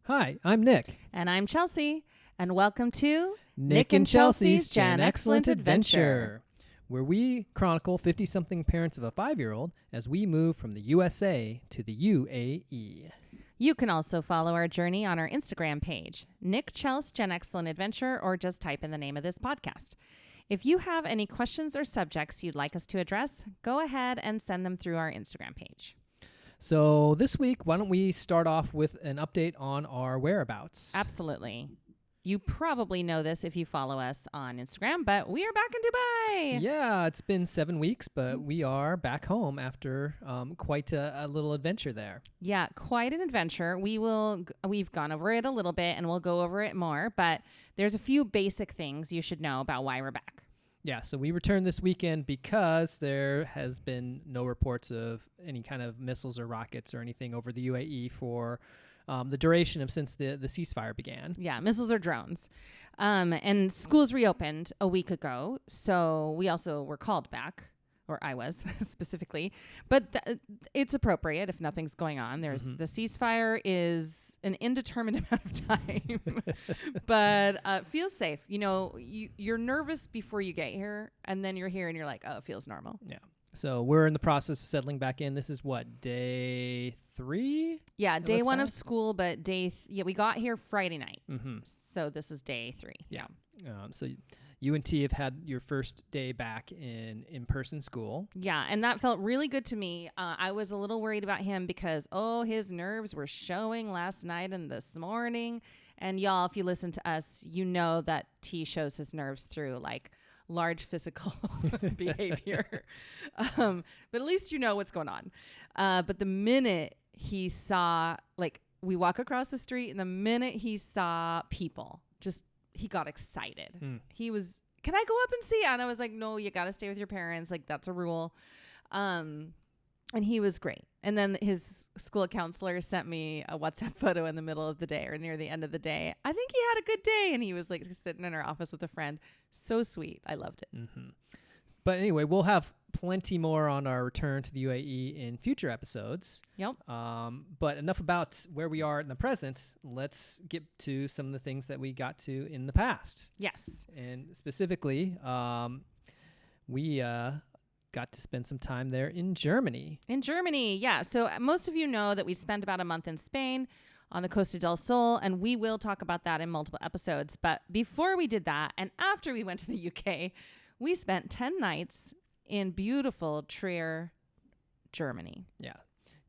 Hi, I'm Nick. And I'm Chelsea, and welcome to Nick and Chelsea's Gen Excellent Adventure, where we chronicle 50-something parents of a 5-year-old as we move from the USA to the UAE. You can also follow our journey on our Instagram page, Nick Chels Gen Excellent Adventure, or just type in the name of this podcast. If you have any questions or subjects you'd like us to address, go ahead and send them through our Instagram page. So this week, why don't we start off with an update on our whereabouts? Absolutely. You probably know this if you follow us on Instagram, but we are back in Dubai. Yeah, it's been 7 weeks, but we are back home after quite a little adventure there. Yeah, quite an adventure. We've gone over it a little bit, and we'll go over it more, but there's a few basic things you should know about why we're back. Yeah, so we returned this weekend because there has been no reports of any kind of missiles or rockets or anything over the UAE for the duration of since the ceasefire began. Yeah, missiles or drones. And schools reopened a week ago, so we also were called back, or I was specifically. But it's appropriate if nothing's going on. There's the ceasefire is an indeterminate amount of time, but feel safe. You know, you're nervous before you get here, and then you're here and you're like, oh, it feels normal. Yeah. So we're in the process of settling back in. This is what, day 3? Yeah, day 1 of school, but we got here Friday night. Mm-hmm. So this is day 3. Yeah. So you and T have had your first day back in in-person school. Yeah, and that felt really good to me. I was a little worried about him because, his nerves were showing last night and this morning. And y'all, if you listen to us, you know that T shows his nerves through like large physical behavior. But at least you know what's going on. But the minute he saw, we walk across the street, and the minute he saw people, he got excited. He was, can I go up and see? And I was like, no, you got to stay with your parents. Like, that's a rule. And he was great. And then his school counselor sent me a WhatsApp photo in the middle of the day or near the end of the day. I think he had a good day. And he was like sitting in our office with a friend. So sweet. I loved it. Mm-hmm. But anyway, we'll have plenty more on our return to the UAE in future episodes. Yep. But enough about where we are in the present. Let's get to some of the things that we got to in the past. Yes. And specifically, we got to spend some time there in Germany. In Germany, yeah. So most of you know that we spent about a month in Spain on the Costa del Sol, and we will talk about that in multiple episodes. But before we did that, and after we went to the UK, we spent 10 nights in beautiful Trier, Germany. Yeah.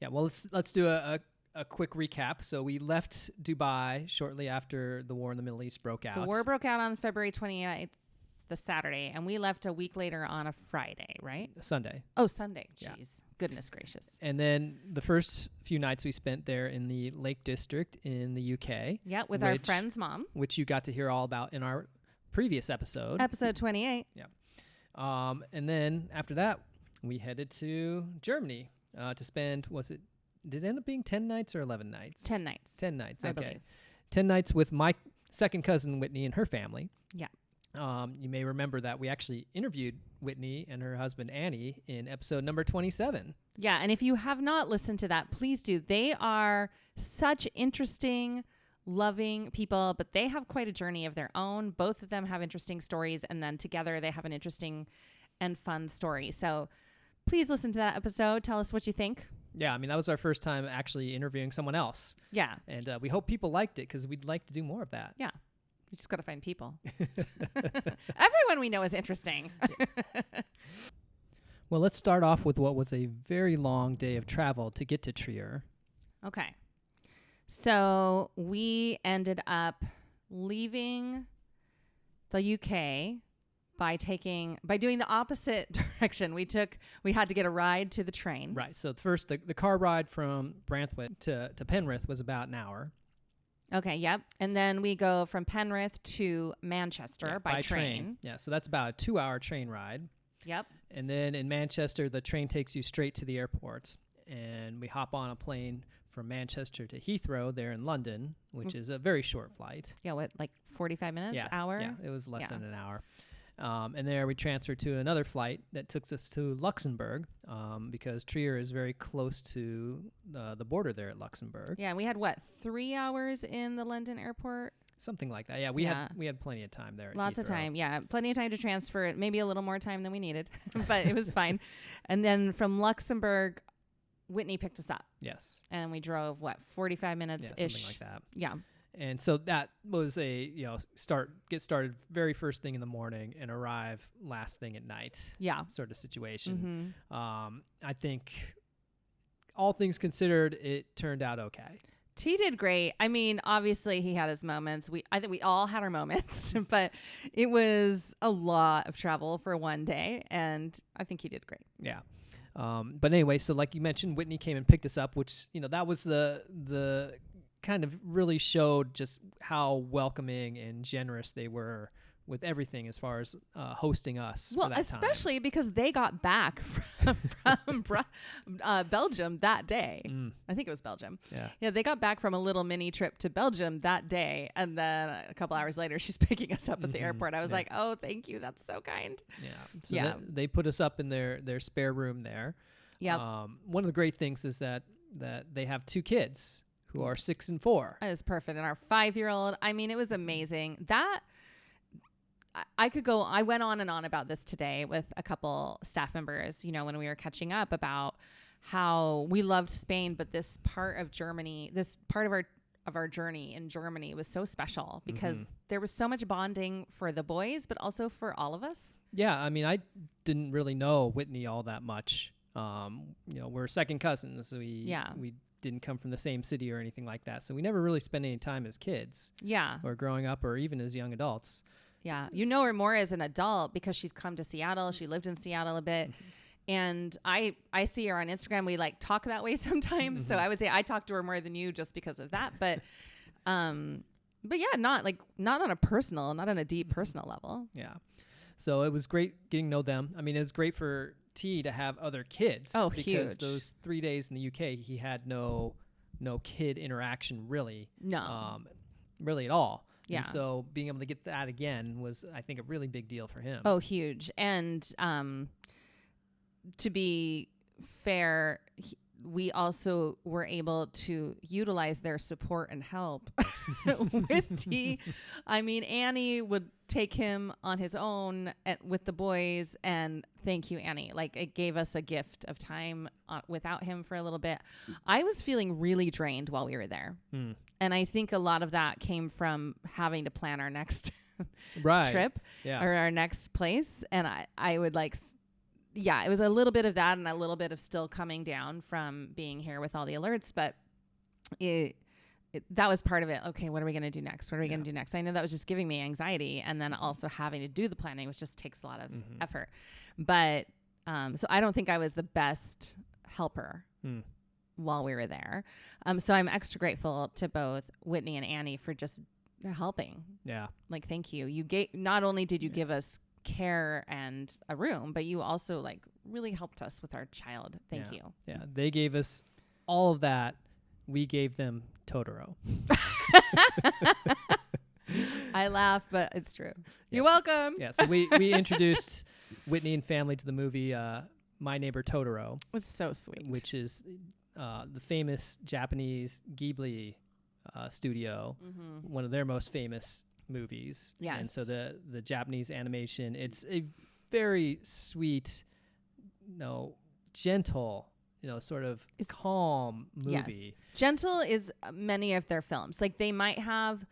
Yeah. Well, let's do a quick recap. So we left Dubai shortly after the war in the Middle East broke out. The war broke out on February 28th, the Saturday, and we left a week later on a Friday, right? Sunday. Oh, Sunday. Jeez. Yeah. Goodness gracious. And then the first few nights we spent there in the Lake District in the UK. Yeah, with our friend's mom. Which you got to hear all about in our previous episode. Episode 28. Yeah. And then after that, we headed to Germany to spend, did it end up being 10 nights or 11 nights? 10 nights. 10 nights, I okay. believe. 10 nights with my second cousin, Whitney, and her family. Yeah. You may remember that we actually interviewed Whitney and her husband, Annie, in episode number 27. Yeah, and if you have not listened to that, please do. They are such interesting, loving people, but they have quite a journey of their own. Both of them have interesting stories, and then together they have an interesting and fun story. So please listen to that episode. Tell us what you think. Yeah, I mean, that was our first time actually interviewing someone else. Yeah. And we hope people liked it because we'd like to do more of that. Yeah. We just got to find people. Everyone we know is interesting. Well, let's start off with what was a very long day of travel to get to Trier. Okay. So we ended up leaving the UK by doing the opposite direction. We had to get a ride to the train. Right. So first, the car ride from Brantwood to Penrith was about an hour. Okay, yep. And then we go from Penrith to Manchester by train. Yeah, so that's about a 2-hour train ride. Yep. And then in Manchester, the train takes you straight to the airport. And we hop on a plane from Manchester to Heathrow there in London, which is a very short flight. Yeah, what, like 45 minutes, hour? Yeah, it was less than an hour. And there we transferred to another flight that took us to Luxembourg, because Trier is very close to the border there at Luxembourg. Yeah, we had 3 hours in the London airport? Something like that. Yeah, we had plenty of time there. Lots of Heathrow. time. Yeah, plenty of time to transfer it. Maybe a little more time than we needed, but it was fine. And then from Luxembourg, Whitney picked us up. Yes. And we drove 45 minutes ish. Something like that. Yeah. And so that was a get started very first thing in the morning and arrive last thing at night. Yeah. Sort of situation. I think all things considered, it turned out okay. T did great. I mean, obviously he had his moments. I think we all had our moments, but it was a lot of travel for one day, and I think he did great. Yeah. But anyway, so like you mentioned, Whitney came and picked us up, which, that was the kind of really showed just how welcoming and generous they were with everything as far as hosting us. Well, for that especially because they got back from Belgium that day. I think it was Belgium. Yeah, they got back from a little mini trip to Belgium that day, and then a couple hours later, she's picking us up at the airport. I was like, "Oh, thank you. That's so kind." Yeah. So they put us up in their spare room there. Yeah. One of the great things is that they have 2 kids who are 6 and 4. It was perfect, and our 5-year-old. I mean, it was amazing. I went on and on about this today with a couple staff members, when we were catching up about how we loved Spain, but this part of Germany, this part of our journey in Germany was so special because there was so much bonding for the boys, but also for all of us. Yeah. I mean, I didn't really know Whitney all that much. We're second cousins. We didn't come from the same city or anything like that. So we never really spent any time as kids. Yeah. Or growing up or even as young adults. Yeah. You know her more as an adult because she's come to Seattle. She lived in Seattle a bit. And I see her on Instagram. We talk that way sometimes. So I would say I talk to her more than you just because of that. But yeah, not on a deep personal level. Yeah. So it was great getting to know them. I mean, it was great for T to have other kids. Oh, because huge. Those 3 days in the UK, he had no kid interaction really. No. Really at all. Yeah. And so being able to get that again was, I think, a really big deal for him. Oh, huge. And to be fair, we also were able to utilize their support and help with T. I mean, Annie would take him on his own with the boys, and thank you, Annie. It gave us a gift of time without him for a little bit. I was feeling really drained while we were there. And I think a lot of that came from having to plan our next trip or our next place. And I would it was a little bit of that and a little bit of still coming down from being here with all the alerts. But that was part of it. Okay, what are we going to do next? What are we going to do next? I know that was just giving me anxiety. And then also having to do the planning, which just takes a lot of effort. But so I don't think I was the best helper while we were there. So I'm extra grateful to both Whitney and Annie for just helping. Yeah. Thank you. Not only did you give us care and a room, but you also really helped us with our child. Thank you. Yeah. They gave us all of that. We gave them Totoro. I laugh, but it's true. You're welcome. Yeah. So we introduced Whitney and family to the movie My Neighbor Totoro. It's so sweet. Which is the famous Japanese Ghibli studio, one of their most famous movies. Yes. And so the Japanese animation, it's a very sweet, gentle, sort of calm movie. Yes. Gentle is many of their films. They might have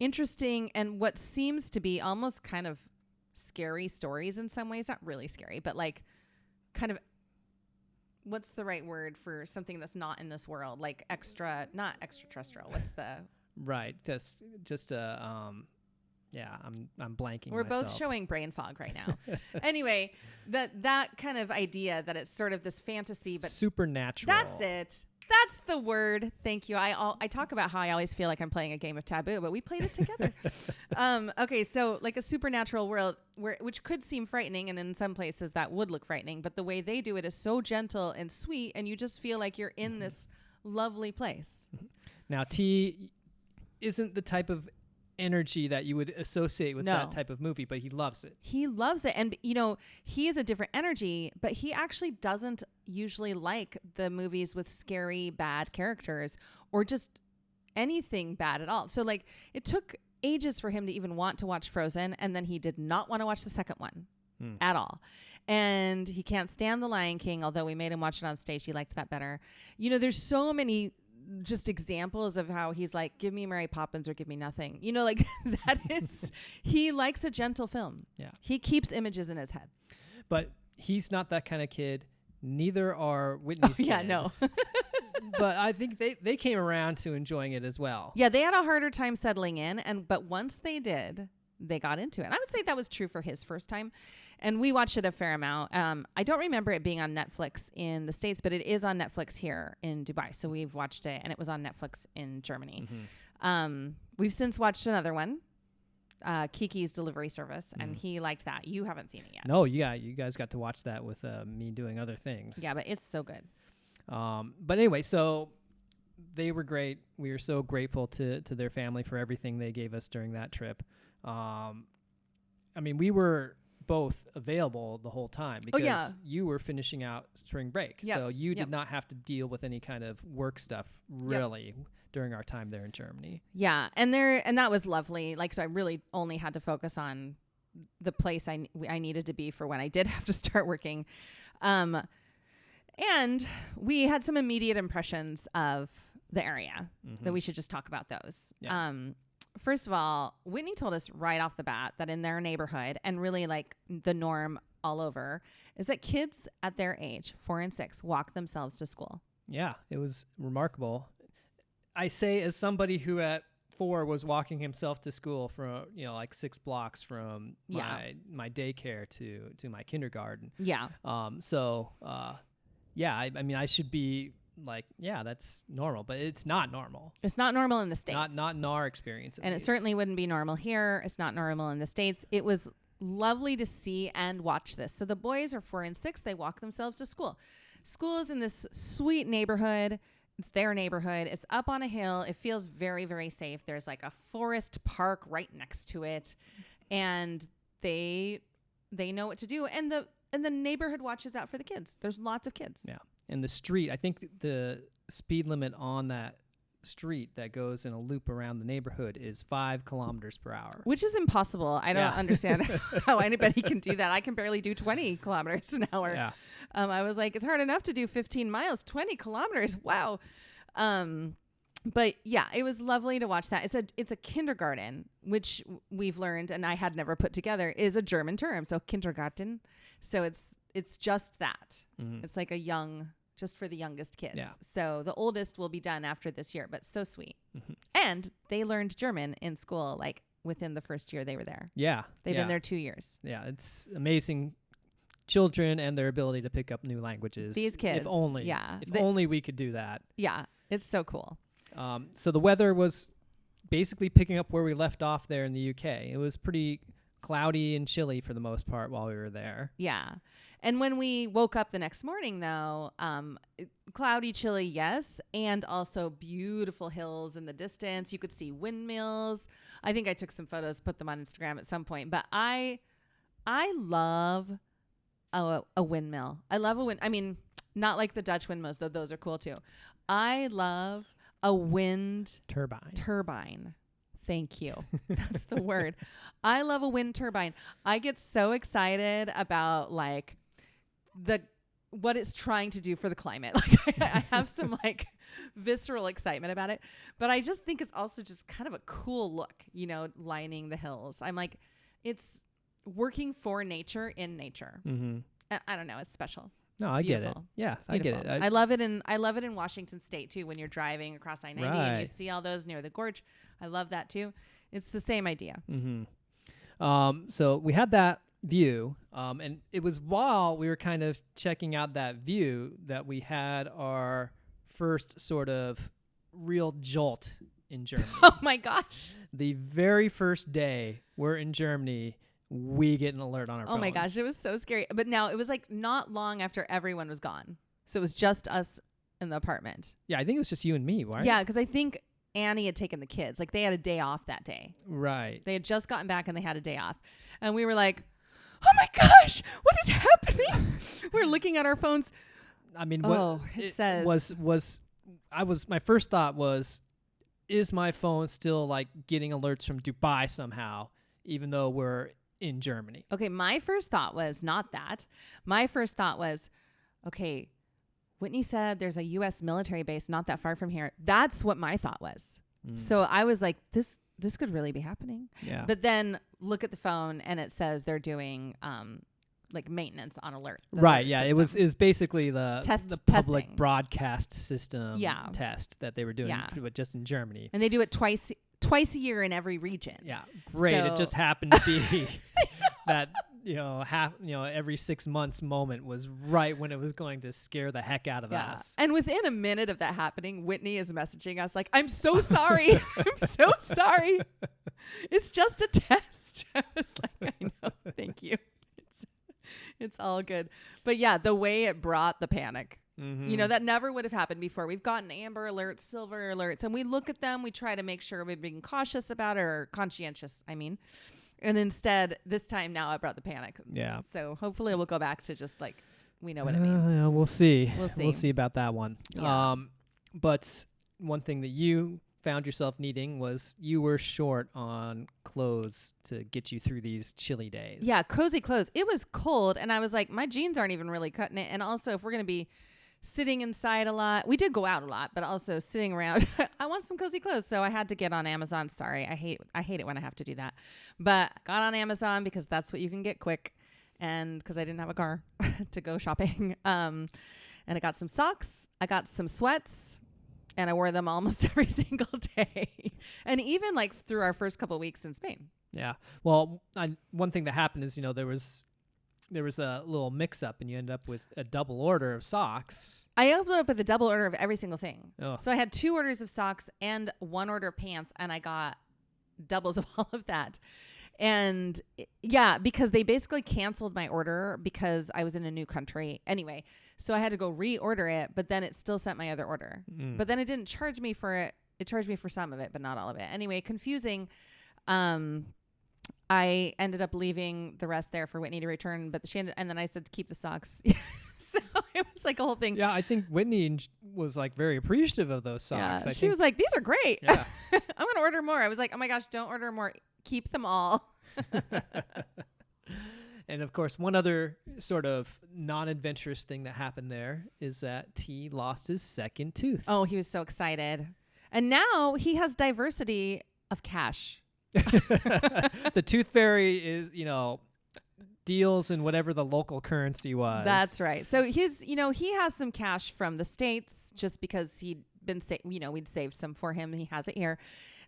interesting and what seems to be almost kind of scary stories in some ways. Not really scary, but kind of, what's the right word for something that's not in this world? Not extraterrestrial. What's the... Right. Just I'm blanking. We're myself. both showing brain fog right now. Anyway, that kind of idea that it's sort of this fantasy, but supernatural. That's it. That's the word. Thank you. I talk about how I always feel like I'm playing a game of Taboo, but we played it together. Okay, so a supernatural world which could seem frightening, and in some places that would look frightening, but the way they do it is so gentle and sweet, and you just feel like you're in this lovely place. Now, T isn't the type of energy that you would associate with that type of movie, but he loves it. He loves it. And, he is a different energy, but he actually doesn't usually like the movies with scary, bad characters or just anything bad at all. So, like, it took ages for him to even want to watch Frozen, and then he did not want to watch the second one at all. And he can't stand The Lion King, although we made him watch it on stage. He liked that better. There's so many just examples of how he's like, give me Mary Poppins or give me nothing. Like that is, he likes a gentle film. Yeah. He keeps images in his head. But he's not that kind of kid. Neither are Whitney's kids. Yeah, no. But I think they came around to enjoying it as well. Yeah, they had a harder time settling in. But once they did, they got into it. And I would say that was true for his first time. And we watched it a fair amount. I don't remember it being on Netflix in the States, but it is on Netflix here in Dubai. So we've watched it, and it was on Netflix in Germany. We've since watched another one, Kiki's Delivery Service, and he liked that. You haven't seen it yet. No, you guys got to watch that with me doing other things. Yeah, but it's so good. But anyway, so they were great. We were so grateful to their family for everything they gave us during that trip. We were both available the whole time because you were finishing out spring break. Yep. So you did not have to deal with any kind of work stuff really during our time there in Germany. Yeah. And that was lovely. Like, so I really only had to focus on the place I needed to be for when I did have to start working. And we had some immediate impressions of the area that we should just talk about those. Yeah. First of all, Whitney told us right off the bat that in their neighborhood, and really like the norm all over, is that kids at their age, 4 and 6, walk themselves to school. Yeah, it was remarkable. I say as somebody who at 4 was walking himself to school from, like 6 blocks from my daycare to my kindergarten. Yeah. I should be like, that's normal, but it's not normal. It's not normal in the States. Not in our experience. And it certainly wouldn't be normal here. It's not normal in the States. It was lovely to see and watch this. So the boys are 4 and 6. They walk themselves to school. School is in this sweet neighborhood. It's their neighborhood. It's up on a hill. It feels very, very safe. There's like a forest park right next to it. And they know what to do. And the neighborhood watches out for the kids. There's lots of kids. Yeah. And the street, I think the speed limit on that street that goes in a loop around the neighborhood is 5 kilometers per hour. Which is impossible. I don't understand how anybody can do that. I can barely do 20 kilometers an hour. Yeah. I was like, it's hard enough to do 15 miles, 20 kilometers. Wow. But yeah, it was lovely to watch that. It's a kindergarten, which we've learned, and I had never put together, is a German term. So Kindergarten. So it's just that. It's like just for the youngest kids. Yeah. So the oldest will be done after this year, but so sweet. And they learned German in school, like within the first year they were there. Yeah. They've been there 2 years. Yeah. It's amazing. Children and their ability to pick up new languages. These kids. If only. Yeah. If only we could do that. Yeah. It's so cool. So the weather was basically picking up where we left off there in the UK. It was pretty cloudy and chilly for the most part while we were there. Yeah. And when we woke up the next morning, though, cloudy, chilly, yes, and also beautiful hills in the distance. You could see windmills. I think I took some photos, put them on Instagram at some point. But I love a windmill. I love a wind. I mean, not like the Dutch windmills, though those are cool too. I love a wind turbine. Thank you. That's the word. I love a wind turbine. I get so excited about like what it's trying to do for the climate. Like I have some like visceral excitement about it, but I just think it's also just kind of a cool look, lining the hills. I'm like, it's working for nature in nature. I don't know. It's special. No, I get it. Yeah, I get it. I love it in Washington State too. When you're driving across I-90 and you see all those near the gorge, I love that too. It's the same idea. So we had that view, and it was while we were kind of checking out that view that we had our first sort of real jolt in Germany. Oh my gosh! The very first day we're in Germany, we get an alert on our phones. Oh my gosh, it was so scary. But now it was like not long after everyone was gone. So it was just us in the apartment. Yeah, I think it was just you and me, right? Yeah, because I think Annie had taken the kids. Like they had a day off that day. Right. They had just gotten back and they had a day off. And we were like, oh my gosh, what is happening? We're looking at our phones. I mean, it says my first thought was, is my phone still like getting alerts from Dubai somehow, even though we're in Germany? Okay, my first thought was not that. My first thought was, okay, Whitney said there's a U.S. military base not that far from here. That's what my thought was. So I was like, this could really be happening. Yeah. But then look at the phone and it says they're doing like maintenance on alert. Right. Yeah. It was basically the public testing. broadcast system Yeah. test that they were doing, but just in Germany. And they do it twice a year in every region. Yeah. Great. So it just happened to be that, every 6 months moment was right when it was going to scare the heck out of us. And within a minute of that happening, Whitney is messaging us like, I'm so sorry. I'm so sorry. It's just a test. I was like, I know. Thank you. It's all good. But yeah, the way it brought the panic, that never would have happened before. We've gotten amber alerts, silver alerts, and we look at them. We try to make sure we're being cautious about it, or conscientious, I mean. And instead, this time now it brought the panic. Yeah. So hopefully we'll go back to just like, we know what it means. We'll see. We'll see about that one. Yeah. But one thing that you found yourself needing was you were short on clothes to get you through these chilly days. Yeah, cozy clothes. It was cold, and I was like, my jeans aren't even really cutting it. And also, if we're going to be sitting inside a lot, we did go out a lot, but also sitting around, I want some cozy clothes. So I had to get on Amazon. Sorry, I hate it when I have to do that. But I got on Amazon because that's what you can get quick, and because I didn't have a car to go shopping. And I got some socks. I got some sweats. And I wore them almost every single day. And even like through our first couple of weeks in Spain. Yeah. Well, one thing that happened is, there was a little mix up and you ended up with a double order of socks. I ended up with a double order of every single thing. Oh. So I had 2 orders of socks and 1 order of pants, and I got doubles of all of that. And yeah, because they basically canceled my order because I was in a new country. Anyway, so I had to go reorder it, but then it still sent my other order. But then it didn't charge me for it. It charged me for some of it, but not all of it. Anyway, confusing. I ended up leaving the rest there for Whitney to return, but and then I said to keep the socks. So it was like a whole thing. Yeah, I think Whitney was like very appreciative of those socks. Yeah, she was like, these are great. Yeah. I'm going to order more. I was like, oh my gosh, don't order more. Keep them all. And of course, one other sort of non-adventurous thing that happened there is that T lost his second tooth. Oh, he was so excited. And now he has diversity of cash. The tooth fairy is, deals in whatever the local currency was. That's right. So he has some cash from the States just because he'd been, we'd saved some for him and he has it here.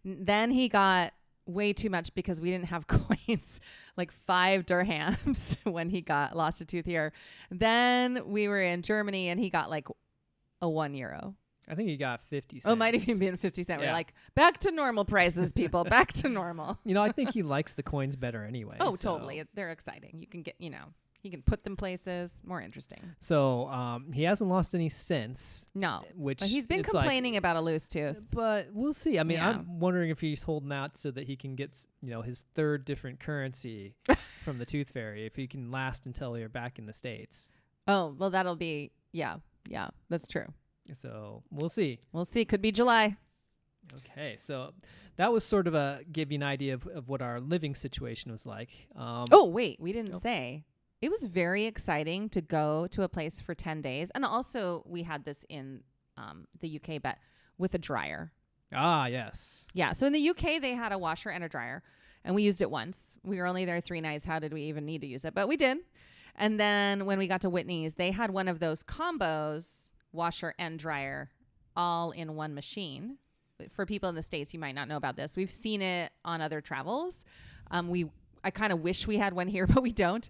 Then he got way too much because we didn't have coins, like 5 dirhams when he lost a tooth here. Then we were in Germany and he got like a €1. I think he got 50 cents. Oh, it might even be 50 cents. Yeah. We're like, back to normal prices, people. Back to normal. I think he likes the coins better anyway. Oh, totally. They're exciting. You can get, he can put them places. More interesting. So he hasn't lost any since. No. But he's been complaining about a loose tooth. But we'll see. I mean, Yeah. I'm wondering if he's holding out so that he can get, his third different currency from the tooth fairy, if he can last until you're back in the States. Oh, well, that'll be, yeah, that's true. So we'll see. Could be July. Okay, so that was sort of give you an idea of what our living situation was like. Oh, wait, we didn't say. It was very exciting to go to a place for 10 days. And also we had this in the UK, but with a dryer. Ah, yes. Yeah, so in the UK, they had a washer and a dryer, and we used it once. We were only there 3 nights. How did we even need to use it? But we did. And then when we got to Whitney's, they had one of those combos, washer and dryer, all in one machine. For people in the States, you might not know about this. We've seen it on other travels. I kind of wish we had one here, but we don't.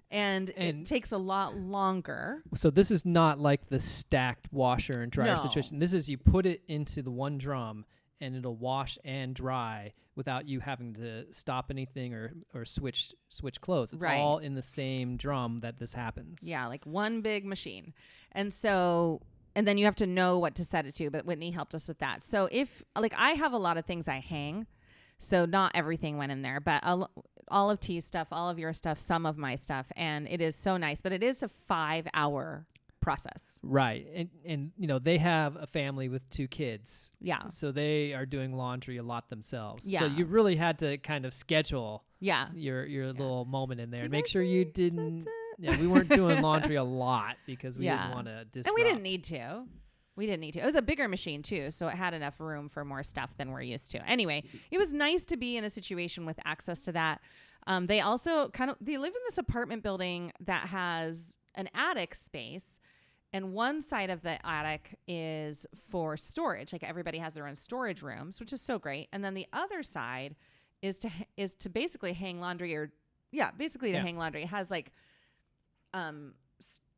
And it takes a lot longer. So this is not like the stacked washer and dryer No. situation. This is you put it into the one drum and it'll wash and dry without you having to stop anything or switch clothes. It's Right. all in the same drum that this happens. Yeah, like one big machine. And so And then you have to know what to set it to. But Whitney helped us with that. So if like I have a lot of things I hang, so not everything went in there, but all of T's stuff, all of your stuff, some of my stuff. And it is so nice. But it is a 5-hour process. Right. And you know, they have a family with 2 kids. Yeah. So they are doing laundry a lot themselves. Yeah. So you really had to kind of schedule Yeah. your little moment in there and Did I make sure you say didn't. that? Yeah, we weren't doing laundry a lot because we Yeah. didn't want to disrupt. And we didn't need to. It was a bigger machine too, so it had enough room for more stuff than we're used to. Anyway, it was nice to be in a situation with access to that. They also they live in this apartment building that has an attic space, and one side of the attic is for storage. Like everybody has their own storage rooms, which is so great. And then the other side is to basically hang laundry hang laundry. It has like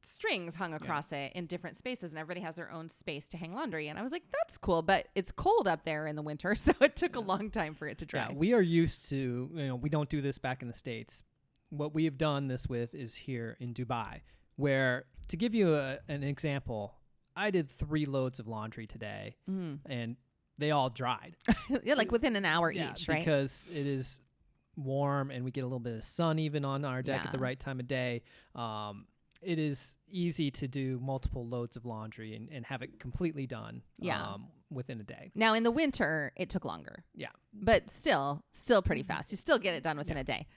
strings hung across it in different spaces, and everybody has their own space to hang laundry. And I was like, that's cool, but it's cold up there in the winter, so it took a long time for it to dry. Yeah, we are used to, you know, we don't do this back in the States. What we have done this with is here in Dubai, where, to give you an example, I did 3 loads of laundry today, and they all dried. Yeah, like within an hour each, right? Because it is warm, and we get a little bit of sun even on our deck at the right time of day. It is easy to do multiple loads of laundry and have it completely done within a day. Now, in the winter, it took longer. Yeah. But still pretty fast. You still get it done within a day.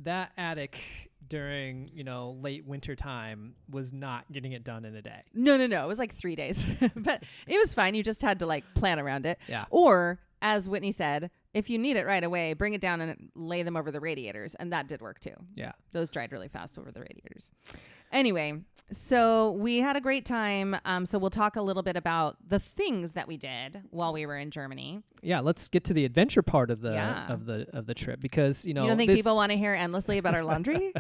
That attic during, you know, late winter time was not getting it done in a day. No. It was like 3 days. But it was fine. You just had to like plan around it. Yeah. Or, as Whitney said, if you need it right away, bring it down and lay them over the radiators. And that did work too. Yeah. Those dried really fast over the radiators. Anyway, so we had a great time. So we'll talk a little bit about the things that we did while we were in Germany. Yeah, let's get to the adventure part of the trip, because, you know, you don't think people want to hear endlessly about our laundry?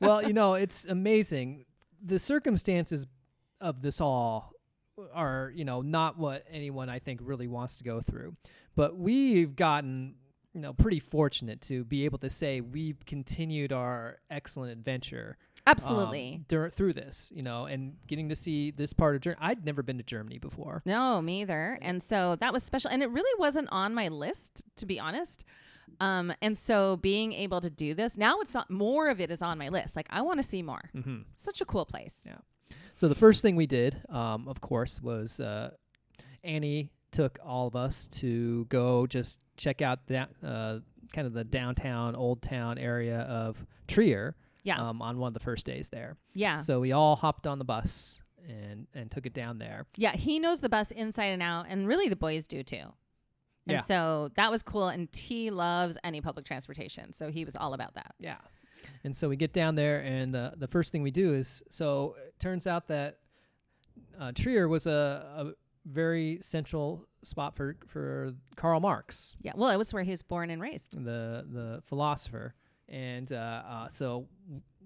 Well, you know, it's amazing. The circumstances of this all are, you know, not what anyone, I think, really wants to go through. But we've gotten, you know, pretty fortunate to be able to say we've continued our excellent adventure. Absolutely. Through this, you know, and getting to see this part of Germany. I'd never been to Germany before. No, me either. And so that was special. And it really wasn't on my list, to be honest. And so being able to do this, now it's not, more of it is on my list. Like, I want to see more. Mm-hmm. Such a cool place. Yeah. So the first thing we did, of course, was Annie took all of us to go just check out that kind of the downtown, old town area of Trier. Yeah. On one of the first days there. Yeah. So we all hopped on the bus and took it down there. Yeah, he knows the bus inside and out, and really the boys do too. And so that was cool, and T loves any public transportation, so he was all about that. Yeah. And so we get down there, and the first thing we do is, so it turns out that Trier was a very central spot for Karl Marx. Yeah, well, it was where he was born and raised. The philosopher. And so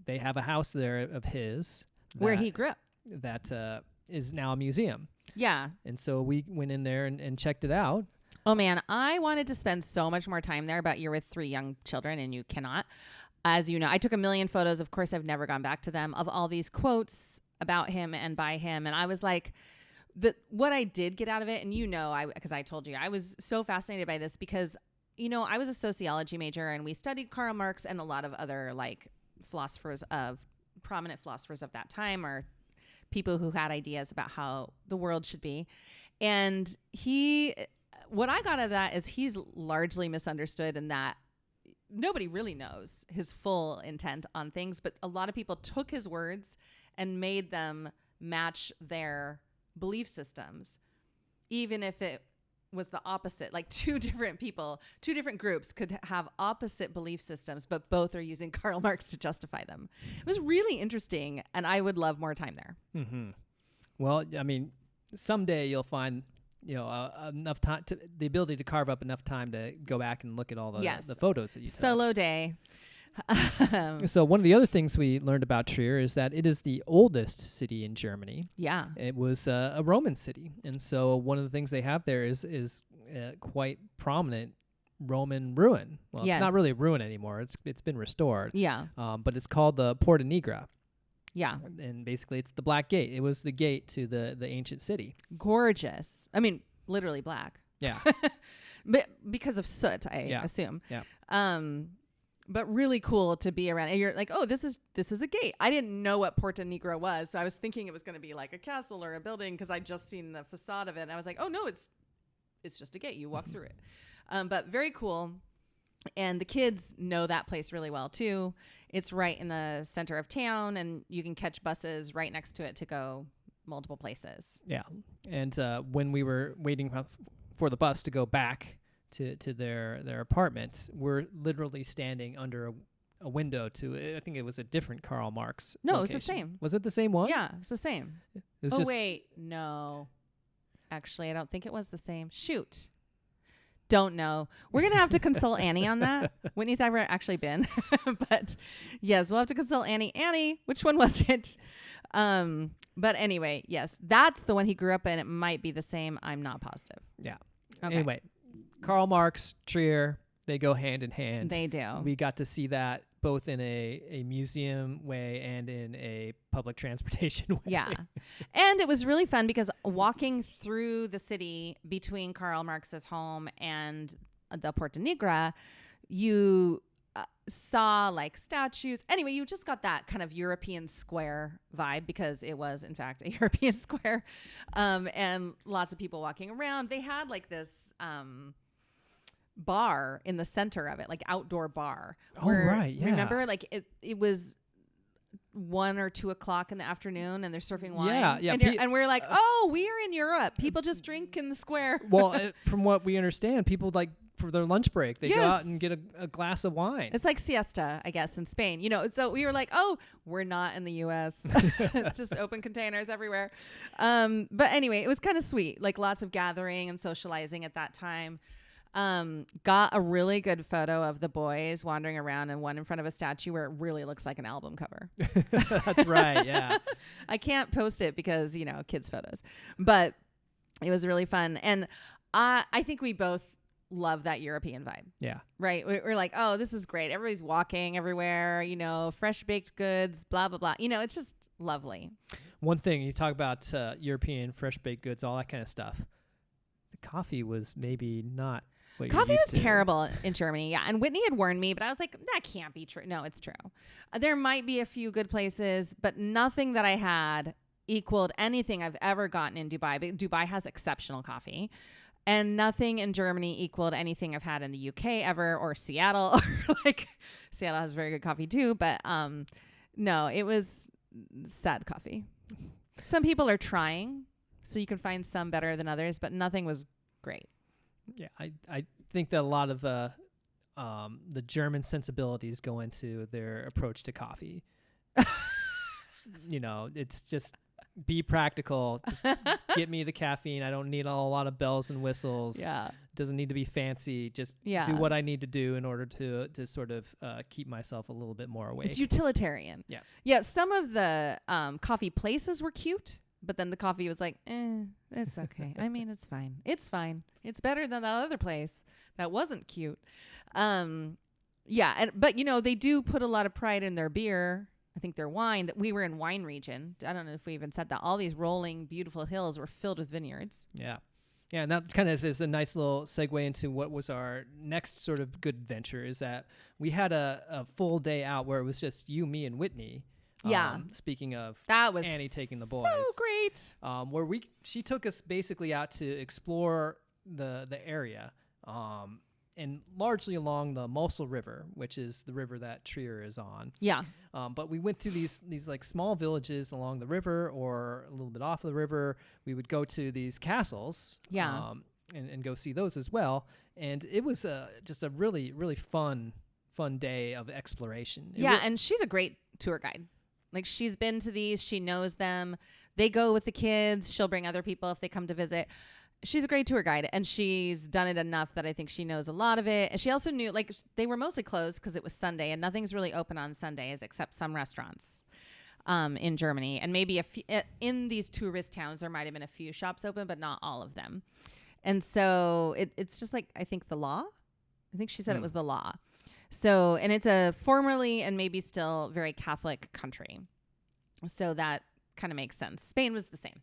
they have a house there of his. Where he grew up. That is now a museum. Yeah. And so we went in there and checked it out. Oh, man, I wanted to spend so much more time there, but you're with 3 young children and you cannot. As you know, I took a million photos. Of course, I've never gone back to them, of all these quotes about him and by him. And I was like, what I did get out of it, and you know, because I told you, I was so fascinated by this because, you know, I was a sociology major and we studied Karl Marx and a lot of other like prominent philosophers of that time, or people who had ideas about how the world should be. And what I got out of that is he's largely misunderstood, in that nobody really knows his full intent on things, but a lot of people took his words and made them match their belief systems, even if it was the opposite. Like 2 different groups could have opposite belief systems, but both are using Karl Marx to justify them. It was really interesting, and I would love more time there. Mm-hmm. Well, I mean, someday you'll find, you know, enough time, the ability to carve up enough time to go back and look at all the photos that you took. Solo day. So one of the other things we learned about Trier is that it is the oldest city in Germany. Yeah. It was a Roman city. And so one of the things they have there is quite prominent Roman ruin. Well, It's not really a ruin anymore. It's been restored. Yeah. But it's called the Porta Nigra. Yeah. And basically it's the Black Gate. It was the gate to the ancient city. Gorgeous. I mean, literally black. Yeah. But because of soot, I assume. Yeah. But really cool to be around. And you're like, oh, this is a gate. I didn't know what Porta Nigra was. So I was thinking it was going to be like a castle or a building because I'd just seen the facade of it. And I was like, oh, no, it's just a gate. You walk through it. But very cool. And the kids know that place really well, too. It's right in the center of town, and you can catch buses right next to it to go multiple places. Yeah. And when we were waiting for the bus to go back to their apartment, we're literally standing under a window to, I think it was a different Karl Marx No, location. it was the same. Was it the same one? Yeah, it's the same. It was wait. No. Actually, I don't think it was the same. Shoot. Don't know. We're going to have to consult Annie on that. Whitney's never actually been. But yes, we'll have to consult Annie. Annie, which one was it? But anyway, yes, that's the one he grew up in. It might be the same. I'm not positive. Yeah. Okay. Anyway, Karl Marx, Trier, they go hand in hand. They do. We got to see that both in a museum way and in a public transportation way. Yeah. And it was really fun because walking through the city between Karl Marx's home and the Porta Nigra, you saw like statues. Anyway, you just got that kind of European square vibe because it was, in fact, a European square. And lots of people walking around. They had like this bar in the center of it, like outdoor bar. Oh, right. Yeah. Remember, like it was 1 or 2 o'clock in the afternoon and they're serving wine. Yeah. And we're like, oh, we are in Europe. People just drink in the square. Well, from what we understand, people like for their lunch break, they go out and get a glass of wine. It's like siesta, I guess, in Spain. You know, so we were like, oh, we're not in the U.S. Just open containers everywhere. But anyway, it was kind of sweet. Like lots of gathering and socializing at that time. Got a really good photo of the boys wandering around and one in front of a statue where it really looks like an album cover. That's right. Yeah. I can't post it because, you know, kids' photos, but it was really fun. And I think we both love that European vibe. Yeah. Right. We're like, oh, this is great. Everybody's walking everywhere, you know, fresh baked goods, blah, blah, blah. You know, it's just lovely. One thing you talk about, European fresh baked goods, all that kind of stuff. The coffee was maybe not what Coffee you're used was to. terrible in Germany. Yeah. And Whitney had warned me, but I was like, that can't be true. No, it's true. There might be a few good places, but nothing that I had equaled anything I've ever gotten in Dubai. But Dubai has exceptional coffee. And nothing in Germany equaled anything I've had in the UK ever, or Seattle. Or like Seattle has very good coffee too, but no, it was sad coffee. Some people are trying, so you can find some better than others, but nothing was great. Yeah, I think that a lot of the German sensibilities go into their approach to coffee. You know, it's just be practical. Just get me the caffeine. I don't need a lot of bells and whistles. Yeah. Doesn't need to be fancy. Just do what I need to do in order to sort of keep myself a little bit more awake. It's utilitarian. Yeah. Yeah. Some of the coffee places were cute, but then the coffee was like, it's okay. I mean, it's fine. It's fine. It's better than that other place that wasn't cute. Yeah. But, you know, they do put a lot of pride in their beer. I think their wine, that we were in wine region. I don't know if we even said that. All these rolling, beautiful hills were filled with vineyards. Yeah. Yeah, and that kind of is a nice little segue into what was our next sort of good adventure, is that we had a full day out where it was just you, me, and Whitney. Yeah. Speaking of that was Annie taking the boys. So great. Where she took us basically out to explore the area. And largely along the Mosel River, which is the river that Trier is on. Yeah. But we went through these like small villages along the river or a little bit off of the river. We would go to these castles. Yeah. And go see those as well. And it was just a really, really fun day of exploration. And she's a great tour guide. Like, she's been to these. She knows them. They go with the kids. She'll bring other people if they come to visit. She's a great tour guide, and she's done it enough that I think she knows a lot of it. And she also knew, like, they were mostly closed because it was Sunday, and nothing's really open on Sundays except some restaurants in Germany. And maybe in these tourist towns, there might have been a few shops open, but not all of them. And so it's just like, I think the law. I think she said it was the law. So, and it's a formerly and maybe still very Catholic country. So that kind of makes sense. Spain was the same.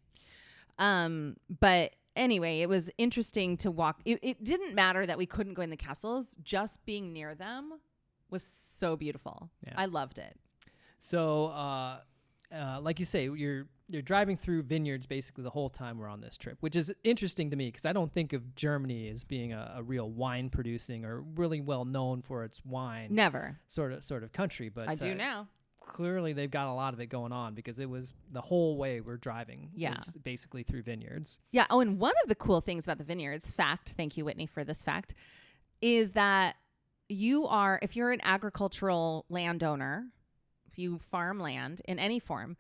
But anyway, it was interesting to walk. It didn't matter that we couldn't go in the castles. Just being near them was so beautiful. Yeah. I loved it. So, like you say, you're driving through vineyards basically the whole time we're on this trip, which is interesting to me because I don't think of Germany as being a real wine producing or really well known for its wine. Never. Sort of country, but I do now. Clearly they've got a lot of it going on because it was the whole way we're driving. Yeah. Was basically through vineyards. Yeah. Oh, and one of the cool things about the vineyards, thank you, Whitney, for this fact, is that if you're an agricultural landowner, if you farm land in any form,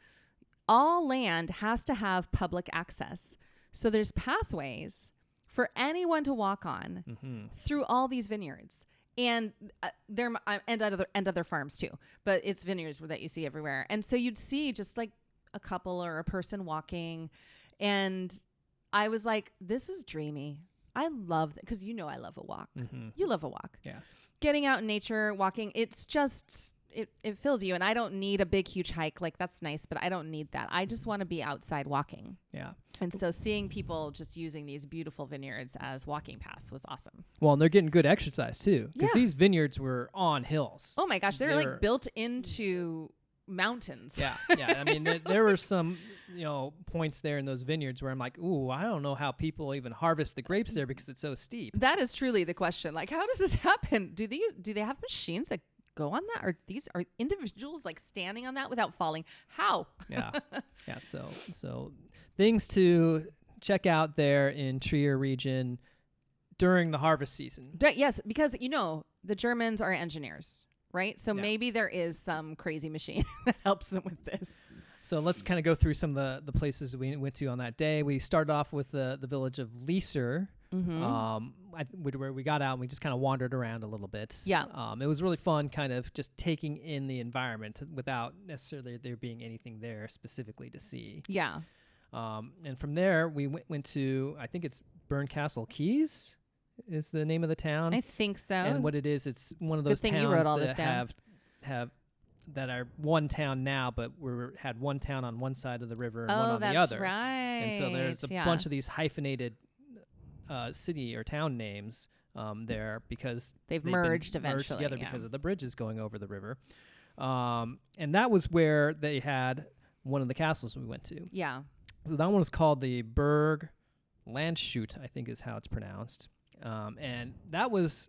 all land has to have public access. So there's pathways for anyone to walk on through all these vineyards. And other farms too, but it's vineyards that you see everywhere. And so you'd see just like a couple or a person walking, and I was like, "This is dreamy." I love that because I love a walk. You love a walk, yeah. Getting out in nature, walking. It's just it fills you, and I don't need a big huge hike. Like that's nice, but I don't need that. I just want to be outside walking. Yeah. And so seeing people just using these beautiful vineyards as walking paths was awesome. Well, and they're getting good exercise too, because Yeah. these vineyards were on hills. Oh my gosh, they're like built into mountains. Yeah, yeah. I mean, there were some, points there in those vineyards where I'm like, ooh, I don't know how people even harvest the grapes there because it's so steep. That is truly the question. Like, how does this happen? Do they have machines that go on that? Or are individuals like standing on that without falling? How? Yeah, yeah. So things to check out there in Trier region during the harvest season. Yes, because the Germans are engineers, right? So maybe there is some crazy machine that helps them with this. So let's kind of go through some of the places we went to on that day. We started off with the village of Lieser, where we got out and we just kind of wandered around a little bit. Yeah. It was really fun kind of just taking in the environment without necessarily there being anything there specifically to see. Yeah. And from there, we went to, I think it's Bernkastel Keys is the name of the town. I think so. And what it is, it's one of those Good thing towns you wrote all that this down. have that are one town now, but had one town on one side of the river and one on the that's other. Right. And so there's a bunch of these hyphenated city or town names there because they've merged eventually. Merged together because of the bridges going over the river. And that was where they had one of the castles we went to. Yeah. So that one was called the Berg Landshut, I think is how it's pronounced. And that was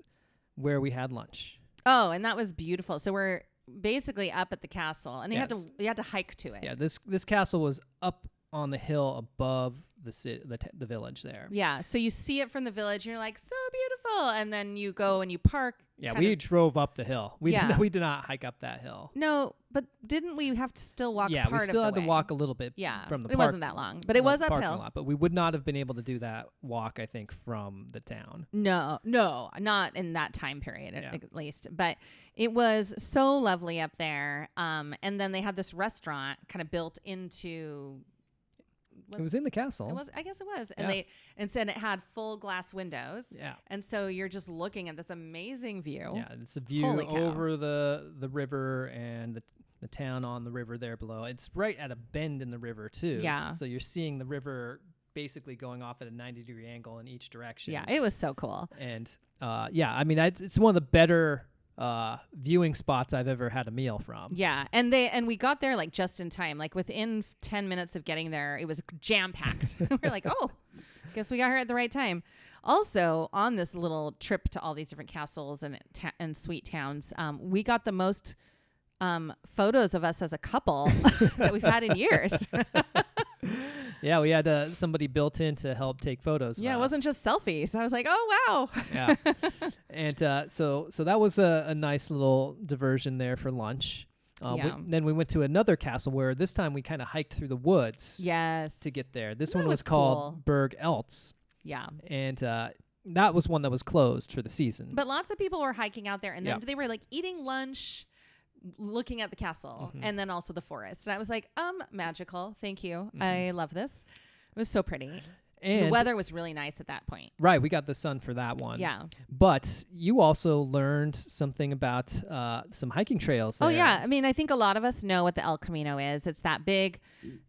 where we had lunch. Oh, and that was beautiful. So we're basically up at the castle, and you had to hike to it. Yeah, this castle was up on the hill above the village there. Yeah, so you see it from the village, and you're like, so beautiful. And then you go and you park. Yeah, we drove up the hill. We did not hike up that hill. No, but didn't we have to still walk? Yeah, we still had to walk a little bit. From the park. It wasn't that long, but it was uphill. Lot, but we would not have been able to do that walk, I think, from the town. No, not in that time period at least. But it was so lovely up there. And then they had this restaurant kind of built into. It was in the castle. I guess it was. And and said it had full glass windows. Yeah. And so you're just looking at this amazing view. Yeah, it's a view over the river and the town on the river there below. It's right at a bend in the river too. Yeah. So you're seeing the river basically going off at a 90-degree angle in each direction. Yeah, it was so cool. And I mean, it's one of the better viewing spots I've ever had a meal from. Yeah, and we got there like just in time. Like within 10 minutes of getting there, it was jam packed. We're like, oh, guess we got here at the right time. Also, on this little trip to all these different castles and sweet towns, we got the most photos of us as a couple that we've had in years. Yeah, we had somebody built in to help take photos. Yeah, it wasn't just selfies. I was like, oh, wow. Yeah. And so that was a nice little diversion there for lunch. Then we went to another castle where this time we kind of hiked through the woods. Yes. To get there. This one was called Berg Eltz. Yeah. And that was one that was closed for the season. But lots of people were hiking out there, and then they were like eating lunch, looking at the castle, and then also the forest. And I was like, magical. Thank you. I love this. It was so pretty. And the weather was really nice at that point. right, we got the sun for that one. Yeah. But you also learned something about some hiking trails Oh, there. yeah. I mean, I think a lot of us know what the El Camino is. It's that big,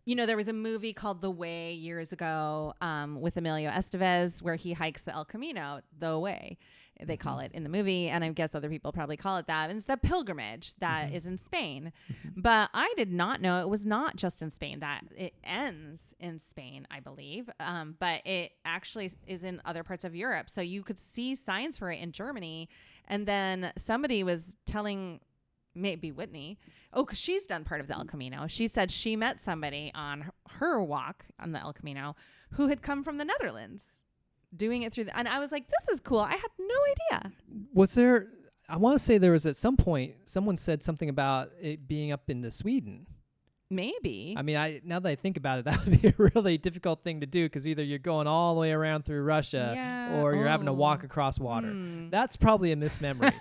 there was a movie called The Way years ago with Emilio Estevez where he hikes the El Camino, the way they call it in the movie. And I guess other people probably call it that. And it's the pilgrimage that is in Spain. But I did not know it was not just in Spain, that it ends in Spain, I believe. But it actually is in other parts of Europe. So you could see signs for it in Germany. And then somebody was telling maybe Whitney, because she's done part of the El Camino. She said she met somebody on her walk on the El Camino who had come from the Netherlands doing it through and I was like, this is cool. I had no idea. Was there, I want to say there was at some point, someone said something about it being up into Sweden. Maybe. I mean, now that I think about it, that would be a really difficult thing to do because either you're going all the way around through Russia or you're having to walk across water. That's probably a mismemory.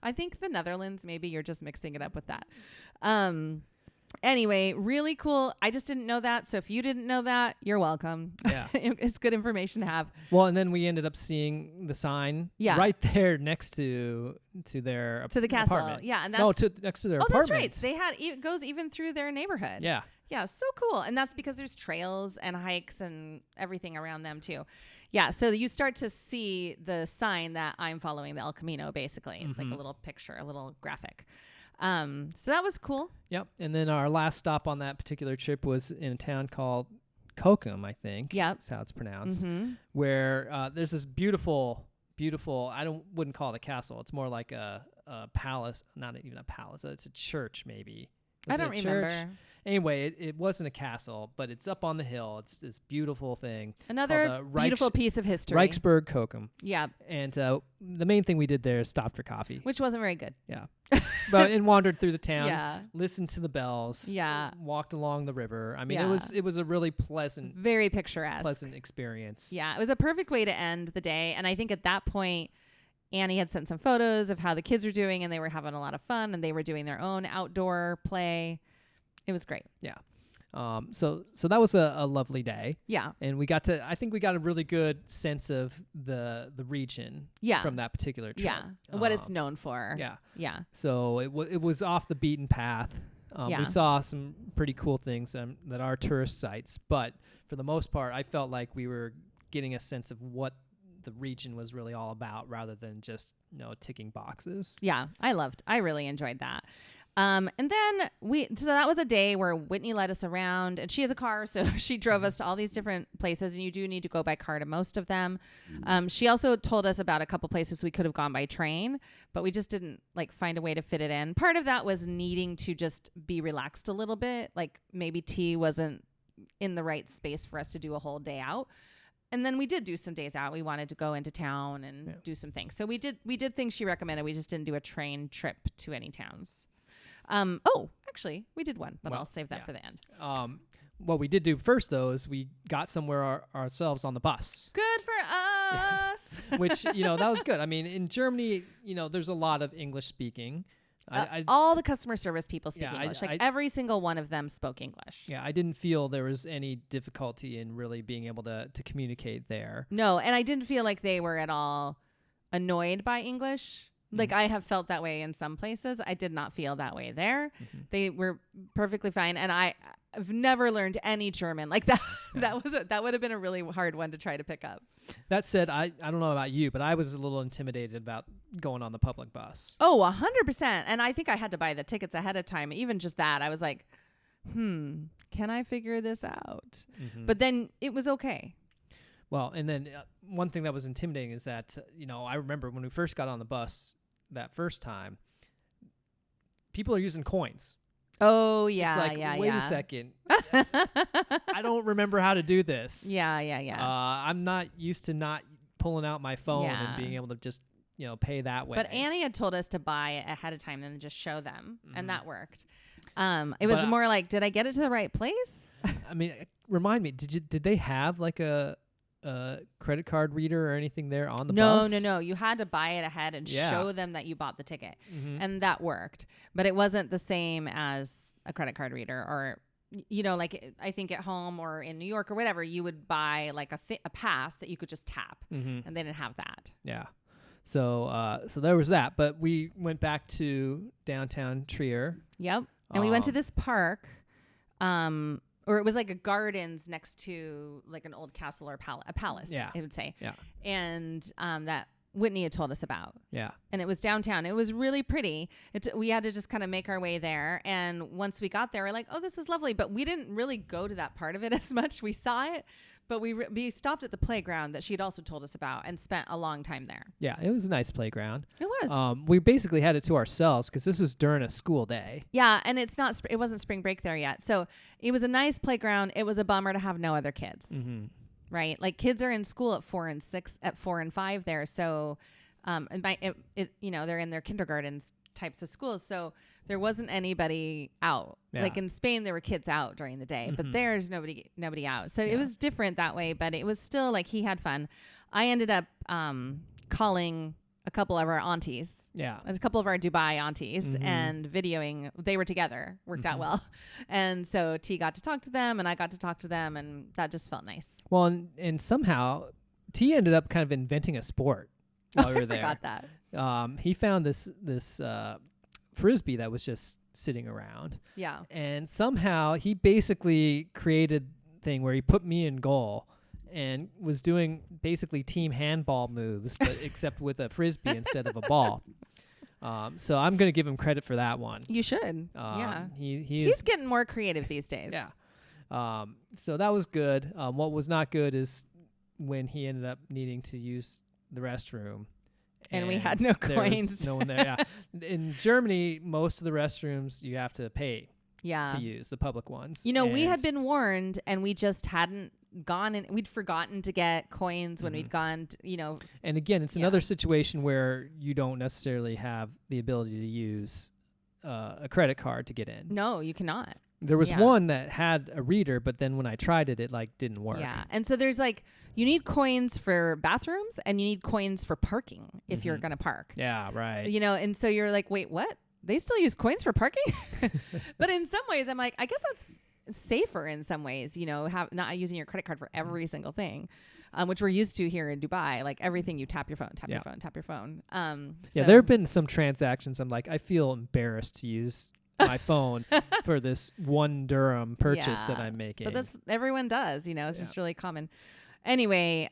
I think the Netherlands, maybe you're just mixing it up with that. Anyway, really cool. I just didn't know that. So if you didn't know that, you're welcome. Yeah. It's good information to have. Well, and then we ended up seeing the sign right there next to their to the castle. apartment. Yeah, and that's next to their apartment. That's right. It goes even through their neighborhood. Yeah. Yeah, so cool. And that's because there's trails and hikes and everything around them too. Yeah, so you start to see the sign that I'm following the El Camino, basically. It's like a little picture, a little graphic. So that was cool. Yep. And then our last stop on that particular trip was in a town called Kokum, I think. Yep. That's how it's pronounced. Where there's this beautiful, wouldn't call it a castle. It's more like a palace, not even a palace. It's a church, maybe. I don't remember. Anyway, it wasn't a castle, but it's up on the hill. It's this beautiful thing. Another beautiful piece of history. Reichsburg Kokum. Yeah. And the main thing we did there is stopped for coffee. Which wasn't very good. Yeah. And wandered through the town, listened to the bells, walked along the river. I mean, it was a really very picturesque, pleasant experience. Yeah, it was a perfect way to end the day. And I think at that point, Annie had sent some photos of how the kids were doing, and they were having a lot of fun, and they were doing their own outdoor play. It was great. Yeah. So that was a lovely day. Yeah. And I think we got a really good sense of the region from that particular trip. Yeah. What it's known for. Yeah. Yeah. So it was off the beaten path. We saw some pretty cool things that are tourist sites, but for the most part, I felt like we were getting a sense of what the region was really all about rather than just, ticking boxes. Yeah. I really enjoyed that. And then so that was a day where Whitney led us around, and she has a car, so she drove us to all these different places, and you do need to go by car to most of them. She also told us about a couple places we could have gone by train, but we just didn't find a way to fit it in. Part of that was needing to just be relaxed a little bit. Like maybe T wasn't in the right space for us to do a whole day out. And then we did do some days out. We wanted to go into town and do some things. So we did things she recommended. We just didn't do a train trip to any towns. Actually, we did one, but I'll save that for the end. What we did do first, though, is we got somewhere ourselves on the bus. Good for us. Which, that was good. I mean, in Germany, there's a lot of English speaking. All the customer service people speak English. Every single one of them spoke English. Yeah, I didn't feel there was any difficulty in really being able to communicate there. No, and I didn't feel like they were at all annoyed by English. I have felt that way in some places. I did not feel that way there. They were perfectly fine. And I've never learned any German like that. That would have been a really hard one to try to pick up. That said, I don't know about you, but I was a little intimidated about going on the public bus. Oh, 100%. And I think I had to buy the tickets ahead of time. Even just that, I was like, can I figure this out? But then it was okay. Well, and then one thing that was intimidating is that, I remember when we first got on the bus that first time, people are using coins. Oh, yeah, it's like, wait a second. I don't remember how to do this. Yeah. I'm not used to not pulling out my phone and being able to just, pay that way. But Annie had told us to buy it ahead of time and then just show them, and that worked. It was more like, did I get it to the right place? I mean, remind me, did they have like a credit card reader or anything there on the bus? No. You had to buy it ahead and show them that you bought the ticket. And that worked. But it wasn't the same as a credit card reader or like I think at home or in New York or whatever, you would buy like a pass that you could just tap, and they didn't have that. Yeah. So there was that, but we went back to downtown Trier. Yep. And we went to this park, or it was like a gardens next to like an old castle or a palace, Yeah. I would say. Yeah. And that Whitney had told us about. Yeah. And it was downtown. It was really pretty. We had to just kind of make our way there. And once we got there, we're like, oh, this is lovely. But we didn't really go to that part of it as much. We saw it, but we stopped at the playground that she'd also told us about and spent a long time there. Yeah, it was a nice playground. It was. We basically had it to ourselves because this was during a school day. Yeah, and it wasn't spring break there yet. So it was a nice playground. It was a bummer to have no other kids. Mm-hmm. Right? Like kids are in school at 4 and 5 there. So, they're in their kindergartens types of schools. So there wasn't anybody out. Yeah. Like in Spain, there were kids out during the day, but there's nobody out. So it was different that way, but it was still like he had fun. I ended up calling a couple of our aunties. Yeah. A couple of our Dubai aunties and videoing. They were together. Worked out well. And so T got to talk to them and I got to talk to them, and that just felt nice. Well, and somehow T ended up kind of inventing a sport while we were there. I forgot that. He found this Frisbee that was just sitting around. Yeah. And somehow he basically created a thing where he put me in goal and was doing basically team handball moves, but except with a Frisbee instead of a ball. So I'm going to give him credit for that one. You should. Yeah. He's getting more creative these days. Yeah. So that was good. What was not good is when he ended up needing to use the restroom. And we had no coins. No one there. Yeah. In Germany, most of the restrooms you have to pay to use, the public ones. We had been warned and we just hadn't gone, and we'd forgotten to get coins when we'd gone to, And again, it's another situation where you don't necessarily have the ability to use a credit card to get in. No, you cannot. There was one that had a reader, but then when I tried it, it didn't work. Yeah. And so there's you need coins for bathrooms and you need coins for parking if you're going to park. Yeah, right. And so you're like, wait, what? They still use coins for parking? But in some ways, I'm like, I guess that's safer in some ways, not using your credit card for every single thing, which we're used to here in Dubai. Like everything, you tap your phone, tap your phone. There have been some transactions. I'm like, I feel embarrassed to use my phone for this 1 dirham purchase that I'm making. But everyone does, it's just really common. Anyway,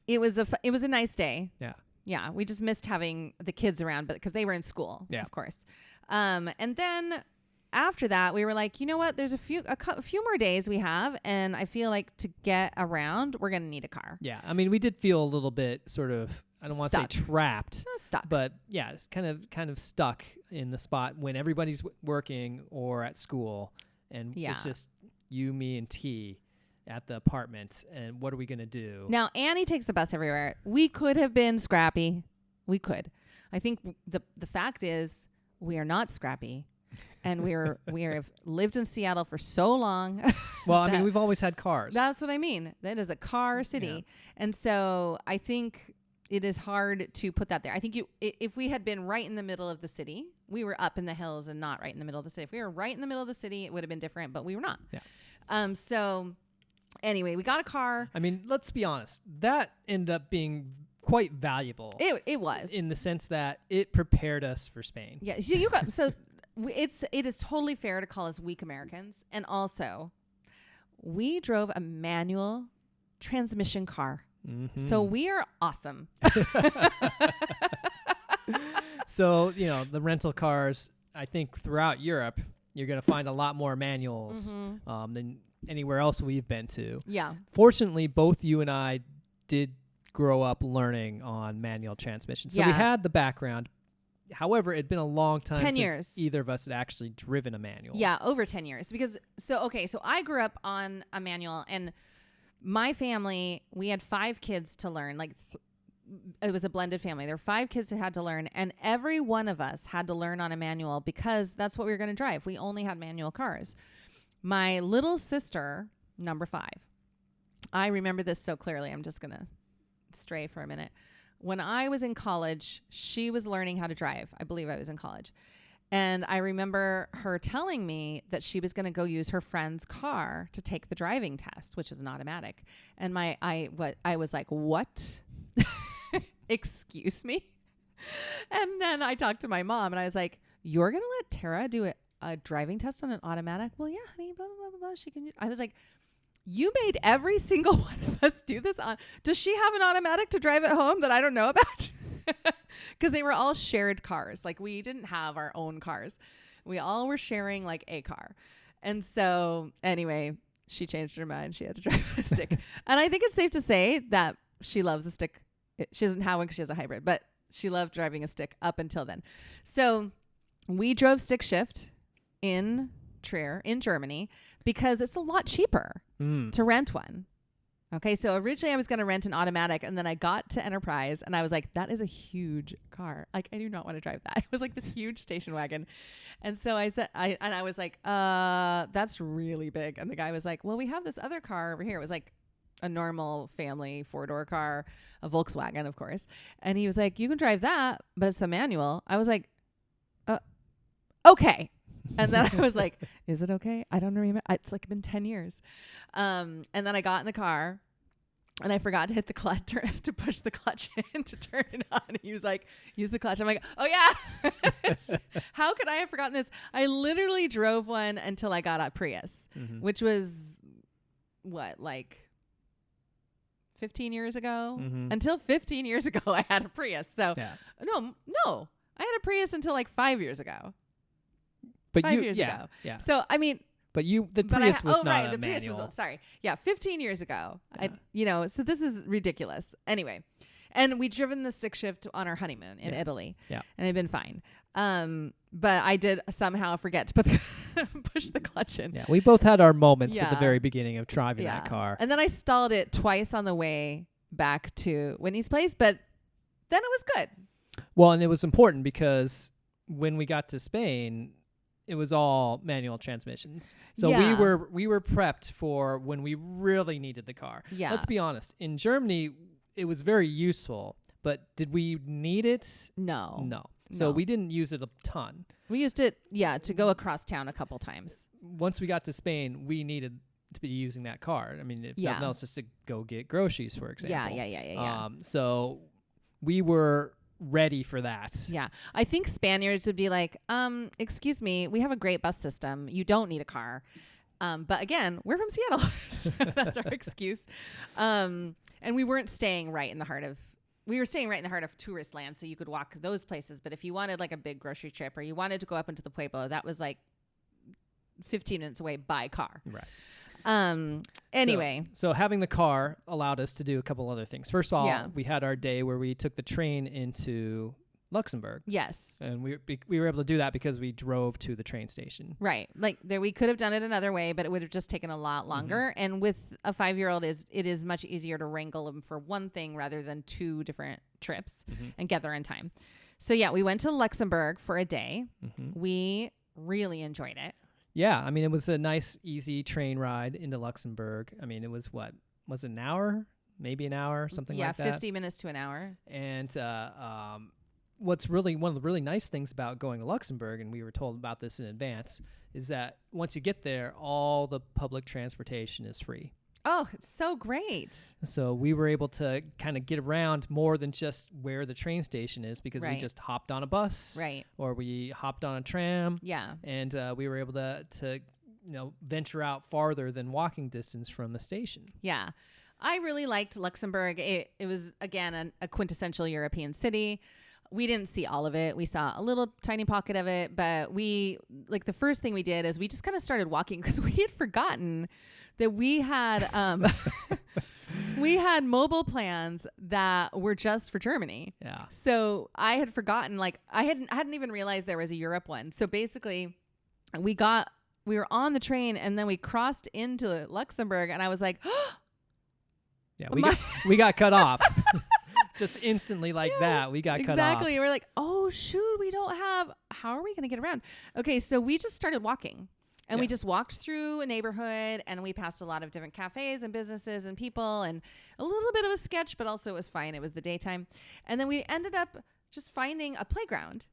it was a nice day. Yeah. Yeah. We just missed having the kids around, but because they were in school, of course. And then after that, we were like, you know what? There's a few more days we have, and I feel like to get around, we're going to need a car. Yeah. I mean, we did feel a little bit sort of, I don't want to say trapped, stuck, but yeah, it's kind of stuck in the spot when everybody's working or at school, and it's just you, me, and T at the apartment. And what are we gonna do? Now Annie takes the bus everywhere. We could have been scrappy. We could. I think the fact is we are not scrappy, and we have lived in Seattle for so long. Well, I mean, we've always had cars. That's what I mean. That is a car city, and so I think it is hard to put that there. I think if we had been right in the middle of the city, we were up in the hills and not right in the middle of the city. If we were right in the middle of the city, it would have been different, but we were not. Yeah. So anyway, we got a car. I mean, let's be honest. That ended up being quite valuable. It was. In the sense that it prepared us for Spain. Yeah. So it is totally fair to call us weak Americans. And also, we drove a manual transmission car. Mm-hmm. So we are awesome. So, the rental cars, I think throughout Europe, you're going to find a lot more manuals than anywhere else we've been to. Yeah. Fortunately, both you and I did grow up learning on manual transmission. So we had the background. However, it'd been a long time 10 since years. Either of us had actually driven a manual. Yeah, over 10 years. Because, so I grew up on a manual, and my family, we had 5 kids to learn. It was a blended family. There were 5 kids that had to learn, and every one of us had to learn on a manual because that's what we were going to drive. We only had manual cars. My little sister, number 5, I remember this so clearly. I'm just going to stray for a minute. When I was in college, she was learning how to drive. I believe I was in college. And I remember her telling me that she was going to go use her friend's car to take the driving test, which is an automatic. And I was like, what? Excuse me? And then I talked to my mom and I was like, you're going to let Tara do a driving test on an automatic? Well, yeah, honey, blah, blah, blah, blah. She can. I was like, you made every single one of us do this on. Does she have an automatic to drive at home that I don't know about? Because they were all shared cars. Like, we didn't have our own cars. We all were sharing like a car. And so anyway, she changed her mind. She had to drive a stick. And I think it's safe to say that she loves a stick. She doesn't have one because she has a hybrid, but she loved driving a stick up until then. So we drove stick shift in Trier in Germany because it's a lot cheaper to rent one. Okay, so originally I was going to rent an automatic, and then I got to Enterprise, and I was like, that is a huge car. Like, I do not want to drive that. It was like this huge station wagon. And so I said, I was like, that's really big. And the guy was like, well, we have this other car over here. It was like a normal family 4-door car, a Volkswagen, of course. And he was like, you can drive that, but it's a manual. I was like, okay. And then I was like, is it okay? I don't remember. It's like been 10 years. And then I got in the car and I forgot to hit the clutch, to push the clutch in to turn it on. And he was like, use the clutch. I'm like, oh yeah. How could I have forgotten this? I literally drove one until I got a Prius, which was what, like 15 years ago? Until 15 years ago, I had a Prius. So no, I had a Prius until like 5 years ago. But 5 years ago. Yeah. So, I mean, the Prius was not a Prius manual. was, sorry. Yeah. 15 years ago. So this is ridiculous. Anyway. And we'd driven the stick shift on our honeymoon in Italy. Yeah. And it'd been fine. But I did somehow forget to push the clutch in. Yeah. We both had our moments at the very beginning of driving that car. And then I stalled it twice on the way back to Whitney's place, but then it was good. Well, and it was important because when we got to Spain, it was all manual transmissions. So we were prepped for when we really needed the car. Yeah. Let's be honest. In Germany, it was very useful, but did we need it? No. So we didn't use it a ton. We used it, to go across town a couple times. Once we got to Spain, we needed to be using that car. I mean, if nothing else, just to go get groceries, for example. Yeah. So we were ready for that. Yeah. I think Spaniards would be like, excuse me, we have a great bus system. You don't need a car. But again, we're from Seattle. So that's our excuse. And we weren't staying right in the heart of, tourist land. So you could walk those places. But if you wanted like a big grocery trip or you wanted to go up into the Pueblo, that was like 15 minutes away by car. Right. Anyway. So having the car allowed us to do a couple other things. First of all, we had our day where we took the train into Luxembourg. Yes. And we were able to do that because we drove to the train station. Right. Like we could have done it another way, but it would have just taken a lot longer. And with a 5-year-old, it is much easier to wrangle them for one thing rather than 2 different trips and get there in time. So we went to Luxembourg for a day. We really enjoyed it. Yeah, I mean, it was a nice, easy train ride into Luxembourg. I mean, it was was it an hour? Maybe an hour, something like that. 50 minutes to an hour. And what's really one of the really nice things about going to Luxembourg, and we were told about this in advance, is that once you get there, all the public transportation is free. Oh, it's so great. So we were able to kind of get around more than just where the train station is because we just hopped on a bus. Right. Or we hopped on a tram. Yeah. And we were able to venture out farther than walking distance from the station. Yeah. I really liked Luxembourg. It was, again, a quintessential European city. We didn't see all of it. We saw a little tiny pocket of it, but the first thing we did is we just kind of started walking because we had forgotten that we had mobile plans that were just for Germany. Yeah. So I had forgotten, I hadn't even realized there was a Europe one. So basically we were on the train and then we crossed into Luxembourg and I was like, yeah, we got cut off. Just instantly that, we got cut off. Exactly. We're like, oh, shoot, how are we going to get around? Okay, so we just started walking. And we just walked through a neighborhood and we passed a lot of different cafes and businesses and people and a little bit of a sketch, but also it was fine. It was the daytime. And then we ended up just finding a playground.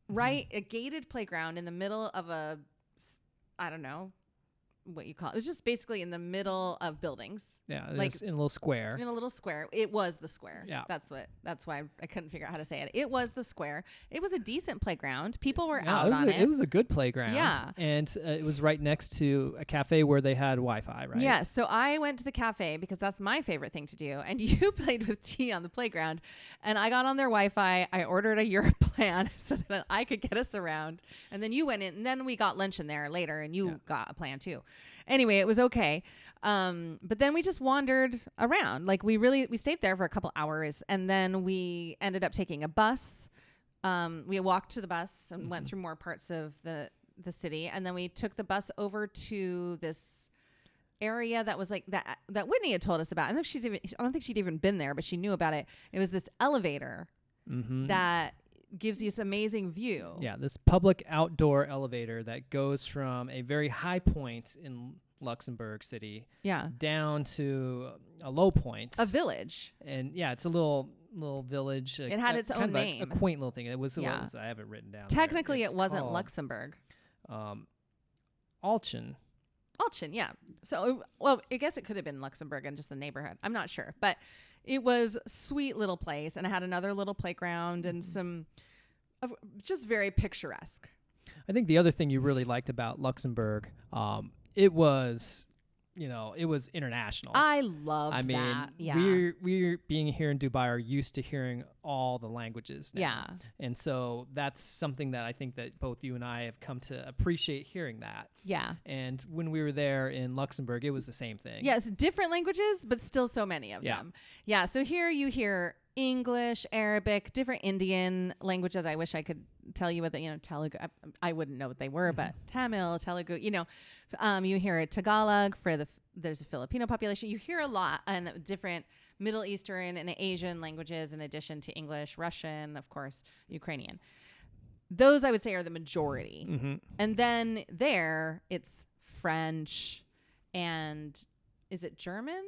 right, a gated playground in the middle of I don't know what you call it. It was just basically in the middle of buildings. Yeah, like in a little square. In a little square. It was the square. Yeah. That's why I couldn't figure out how to say it. It was the square. It was a decent playground. People were out on it. It was a good playground. Yeah. And it was right next to a cafe where they had Wi-Fi, right? Yeah. So I went to the cafe because that's my favorite thing to do. And you played with T on the playground. And I got on their Wi-Fi. I ordered a Europe plan so that I could get us around. And then you went in. And then we got lunch in there later. And you got a plan too. Anyway, it was okay. But then we just wandered around. Like we stayed there for a couple hours, and then we ended up taking a bus. We walked to the bus and went through more parts of the city, and then we took the bus over to this area that was like that Whitney had told us about. I don't think she'd even been there, but she knew about it. It was this elevator that gives you this amazing view. Yeah, this public outdoor elevator that goes from a very high point in Luxembourg City down to a low point. A village. And yeah, it's a little village. It had its own name. A quaint little thing. It was, I have it written down. Technically, it wasn't Luxembourg. Alchen, yeah. So, well, I guess it could have been Luxembourg and just the neighborhood. I'm not sure. But it was a sweet little place, and it had another little playground and some just very picturesque. I think the other thing you really liked about Luxembourg, it was international. I loved that. Yeah. We're being here in Dubai are used to hearing all the languages now. Yeah. And so that's something that I think that both you and I have come to appreciate hearing that. Yeah. And when we were there in Luxembourg, it was the same thing. Yes, different languages, but still so many of them. Yeah. So here you hear English, Arabic, different Indian languages. I wish I could tell you what Telugu. I wouldn't know what they were, but Tamil, Telugu. You hear Tagalog there's a Filipino population. You hear a lot and different Middle Eastern and Asian languages in addition to English, Russian, of course, Ukrainian. Those I would say are the majority. And then there it's French and is it German?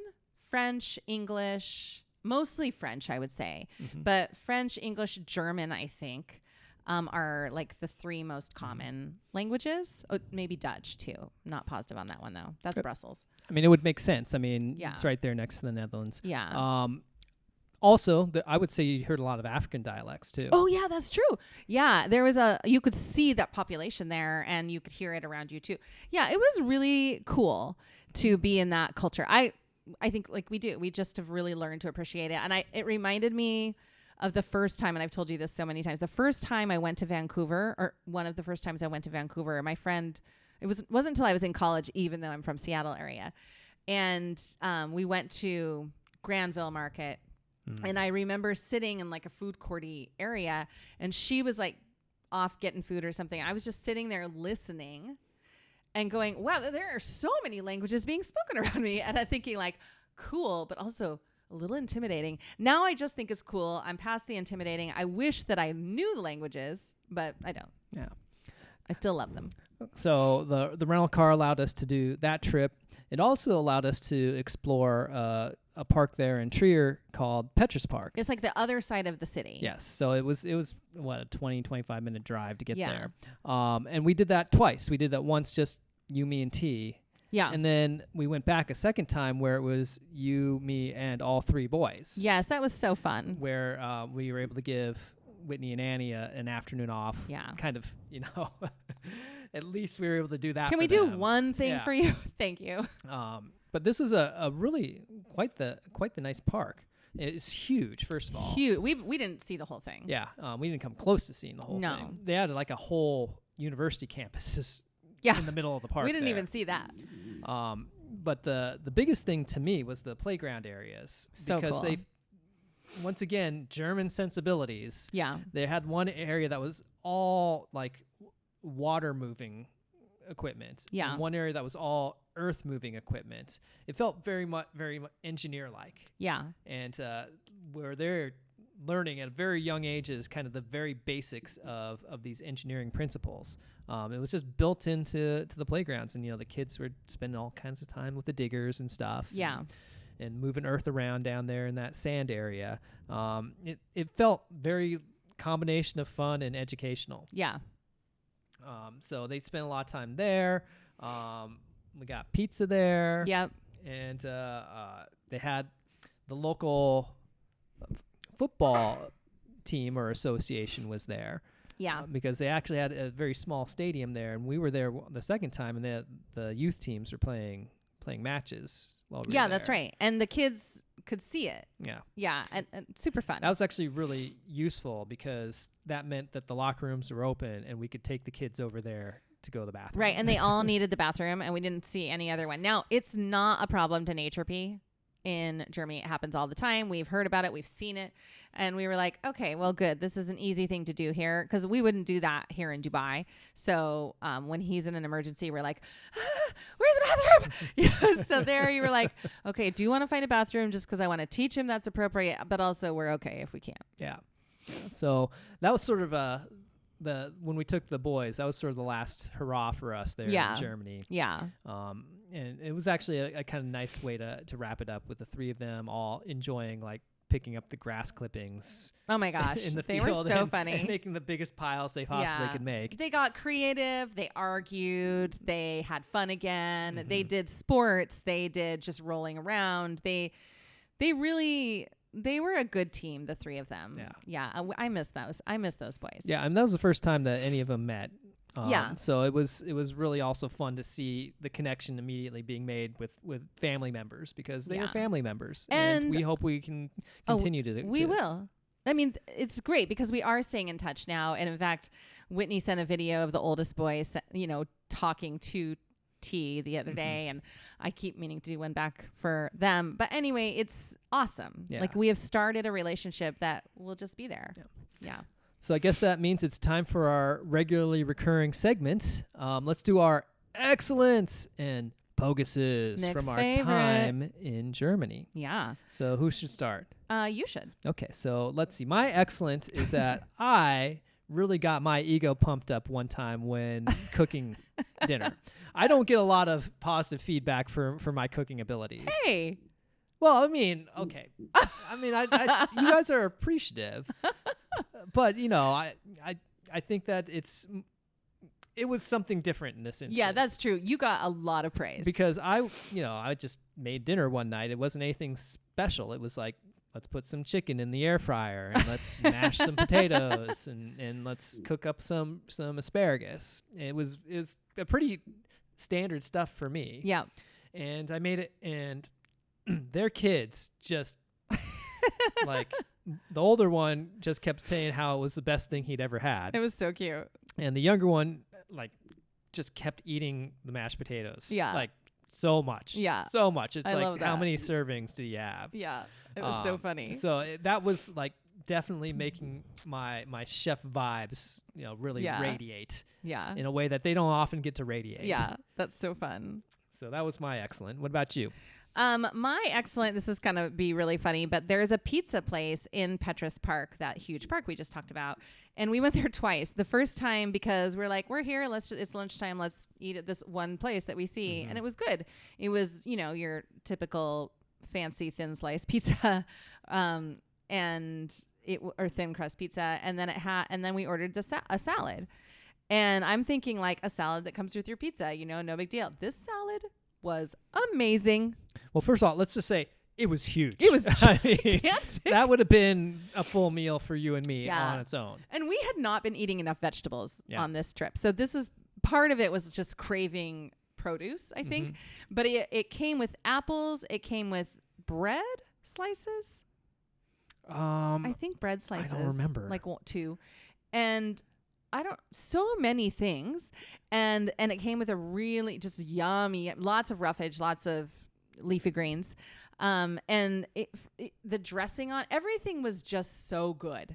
French, English, mostly French, I would say. But French, English, German, I think, are like the three most common languages. Oh, maybe Dutch too. Not positive on that one though. That's Brussels. I mean, it would make sense. I mean, it's right there next to the Netherlands. Yeah. Also, I would say you heard a lot of African dialects too. Oh yeah, that's true. Yeah, there was you could see that population there, and you could hear it around you too. Yeah, it was really cool to be in that culture. I think like we just have really learned to appreciate it, and it reminded me of the first time, and I've told you this so many times. The first time I went to Vancouver, or one of the first times I went to Vancouver, my friend, wasn't until I was in college, even though I'm from Seattle area, and we went to Granville Market. And I remember sitting in like a food courty area, and she was like off getting food or something. I was just sitting there listening and going, wow, there are so many languages being spoken around me. And I'm thinking like, cool, but also a little intimidating. Now I just think it's cool. I'm past the intimidating. I wish that I knew the languages, but I don't. Yeah. I still love them. So the rental car allowed us to do that trip. It also allowed us to explore a park there in Trier called Petrus Park. It's like the other side of the city. Yes. So it was what, a 20-25 minute drive to get there. And we did that twice. We did that once, just you, me, and T. Yeah. And then we went back a second time where it was you, me, and all three boys. Yes, that was so fun. Where we were able to give Whitney and Annie an afternoon off. Yeah. Kind of, at least we were able to do that. Can we do one thing for you? Thank you. But this is a really quite the nice park. It's huge, first of all. Huge. We didn't see the whole thing. Yeah. We didn't come close to seeing the whole thing. They had like a whole university campus in the middle of the park. We didn't even see that. But the biggest thing to me was the playground areas. So because cool. Once again, German sensibilities. Yeah. They had one area that was all like water moving equipment. Yeah. And one area that was all earth moving equipment. It felt very much engineer like. Yeah. And where they're learning at very young ages kind of the very basics of these engineering principles. It was just built into the playgrounds, and the kids were spending all kinds of time with the diggers and stuff. Yeah. And moving earth around down there in that sand area. It felt very combination of fun and educational. Yeah. So they spent a lot of time there. We got pizza there. Yep. And they had the local football team or association was there. Yeah. Because they actually had a very small stadium there, and we were there the second time, and the youth teams were playing matches while we were there. That's right. And the kids could see it. Yeah. Yeah, and super fun. That was actually really useful because that meant that the locker rooms were open and we could take the kids over there to go to the bathroom. Right, and they all needed the bathroom, and we didn't see any other one. Now, it's not a problem to nature pee in Germany. It happens all the time. We've heard about it. We've seen it. And we were like, okay, well, good. This is an easy thing to do here because we wouldn't do that here in Dubai. So when he's in an emergency, we're like, where's the bathroom? So there you were like, okay, do you want to find a bathroom just because I want to teach him that's appropriate, but also we're okay if we can't. Yeah. So that was sort of when we took the boys, that was sort of the last hurrah for us there in Germany. Yeah. And it was actually a kind of nice way to wrap it up with the three of them all enjoying like picking up the grass clippings. Oh my gosh. In the they field were so and funny. making the biggest piles they possibly could make. They got creative. They argued. They had fun again. They did sports. They did just rolling around. They were a good team, the three of them. Yeah. Yeah. I miss those. I miss those boys. Yeah. And that was the first time that any of them met. Yeah. So it was really also fun to see the connection immediately being made with family members because they are family members. And we hope we can continue to. We will. I mean, it's great because we are staying in touch now. And in fact, Whitney sent a video of the oldest boy, talking to T the other day, and I keep meaning to do one back for them. But anyway, it's awesome. Yeah. Like we have started a relationship that will just be there. Yeah. So I guess that means it's time for our regularly recurring segment. Let's do our Excellents and Boguses Nick's from our favorite. time in Germany. Yeah. So who should start? You should. Okay, so let's see. My excellent is that I really got my ego pumped up one time when cooking dinner. I don't get a lot of positive feedback for my cooking abilities. Hey. Well, I mean, okay. I mean, I you guys are appreciative, but I think that it was something different in this instance. Yeah, that's true. You got a lot of praise because I just made dinner one night. It wasn't anything special. It was like, let's put some chicken in the air fryer and let's mash some potatoes and let's cook up some asparagus. It was a pretty standard stuff for me. Yeah. And I made it, and their kids just like the older one just kept saying how it was the best thing he'd ever had. It was so cute. And the younger one like just kept eating the mashed potatoes. Yeah. Like so much. Yeah. So much. It's I love like, how that. many servings do you have? Yeah. It was so funny. So that was like definitely making my chef vibes, really radiate. Yeah. In a way that they don't often get to radiate. Yeah. That's so fun. So that was my excellent. What about you? My excellent, this is going to be really funny, but there's a pizza place in Petrus Park, that huge park we just talked about. And we went there twice. The first time because we're like, we're here. It's lunchtime. Let's eat at this one place that we see. Mm-hmm. And it was good. It was, your typical fancy thin slice pizza, or thin crust pizza. And then and then we ordered a salad. And I'm thinking like a salad that comes with your pizza, no big deal. This salad was amazing. Well, first of all, let's just say it was huge. It was gigantic. That would have been a full meal for you and me on its own. And we had not been eating enough vegetables on this trip. So this is part of it was just craving produce, I think. But it came with apples. It came with bread slices. I think bread slices. I don't remember. Like 2. And so many things. And it came with a really just yummy, lots of roughage, lots of leafy greens. And the dressing on everything was just so good.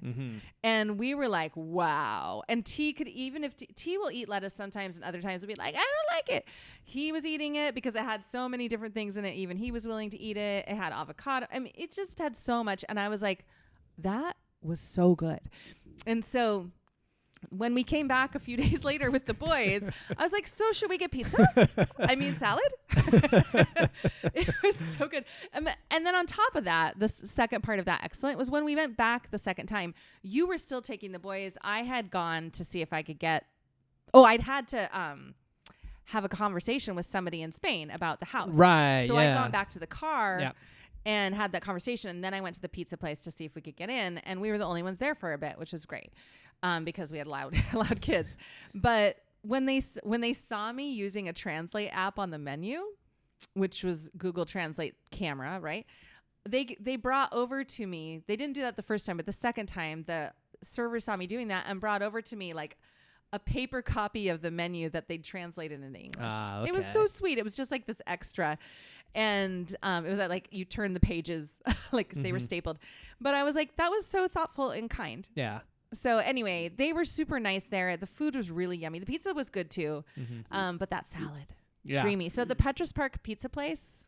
And we were like, wow. And T could, even if T will eat lettuce sometimes and other times will be like, I don't like it. He was eating it because it had so many different things in it. Even he was willing to eat it. It had avocado. I mean, it just had so much. And I was like, that was so good. And so when we came back a few days later with the boys, I was like, so should we get pizza? I mean, salad? It was so good. And then on top of that, the second part of that excellent was when we went back the second time, you were still taking the boys. I had gone to see if I could I'd had to have a conversation with somebody in Spain about the house. Right. So I'd gone back to the car. Yeah. And had that conversation. And then I went to the pizza place to see if we could get in. And we were the only ones there for a bit, which was great because we had loud kids. But when they saw me using a translate app on the menu, which was Google Translate camera, right? They brought over to me. They didn't do that the first time, but the second time, the server saw me doing that and brought over to me like a paper copy of the menu that they'd translated into English. Okay. It was so sweet. It was just like this extra. And it was like you turn the pages like they were stapled. But I was like, that was so thoughtful and kind. Yeah. So anyway, they were super nice there. The food was really yummy. The pizza was good too. But that salad, dreamy. So the Petrus Park pizza place,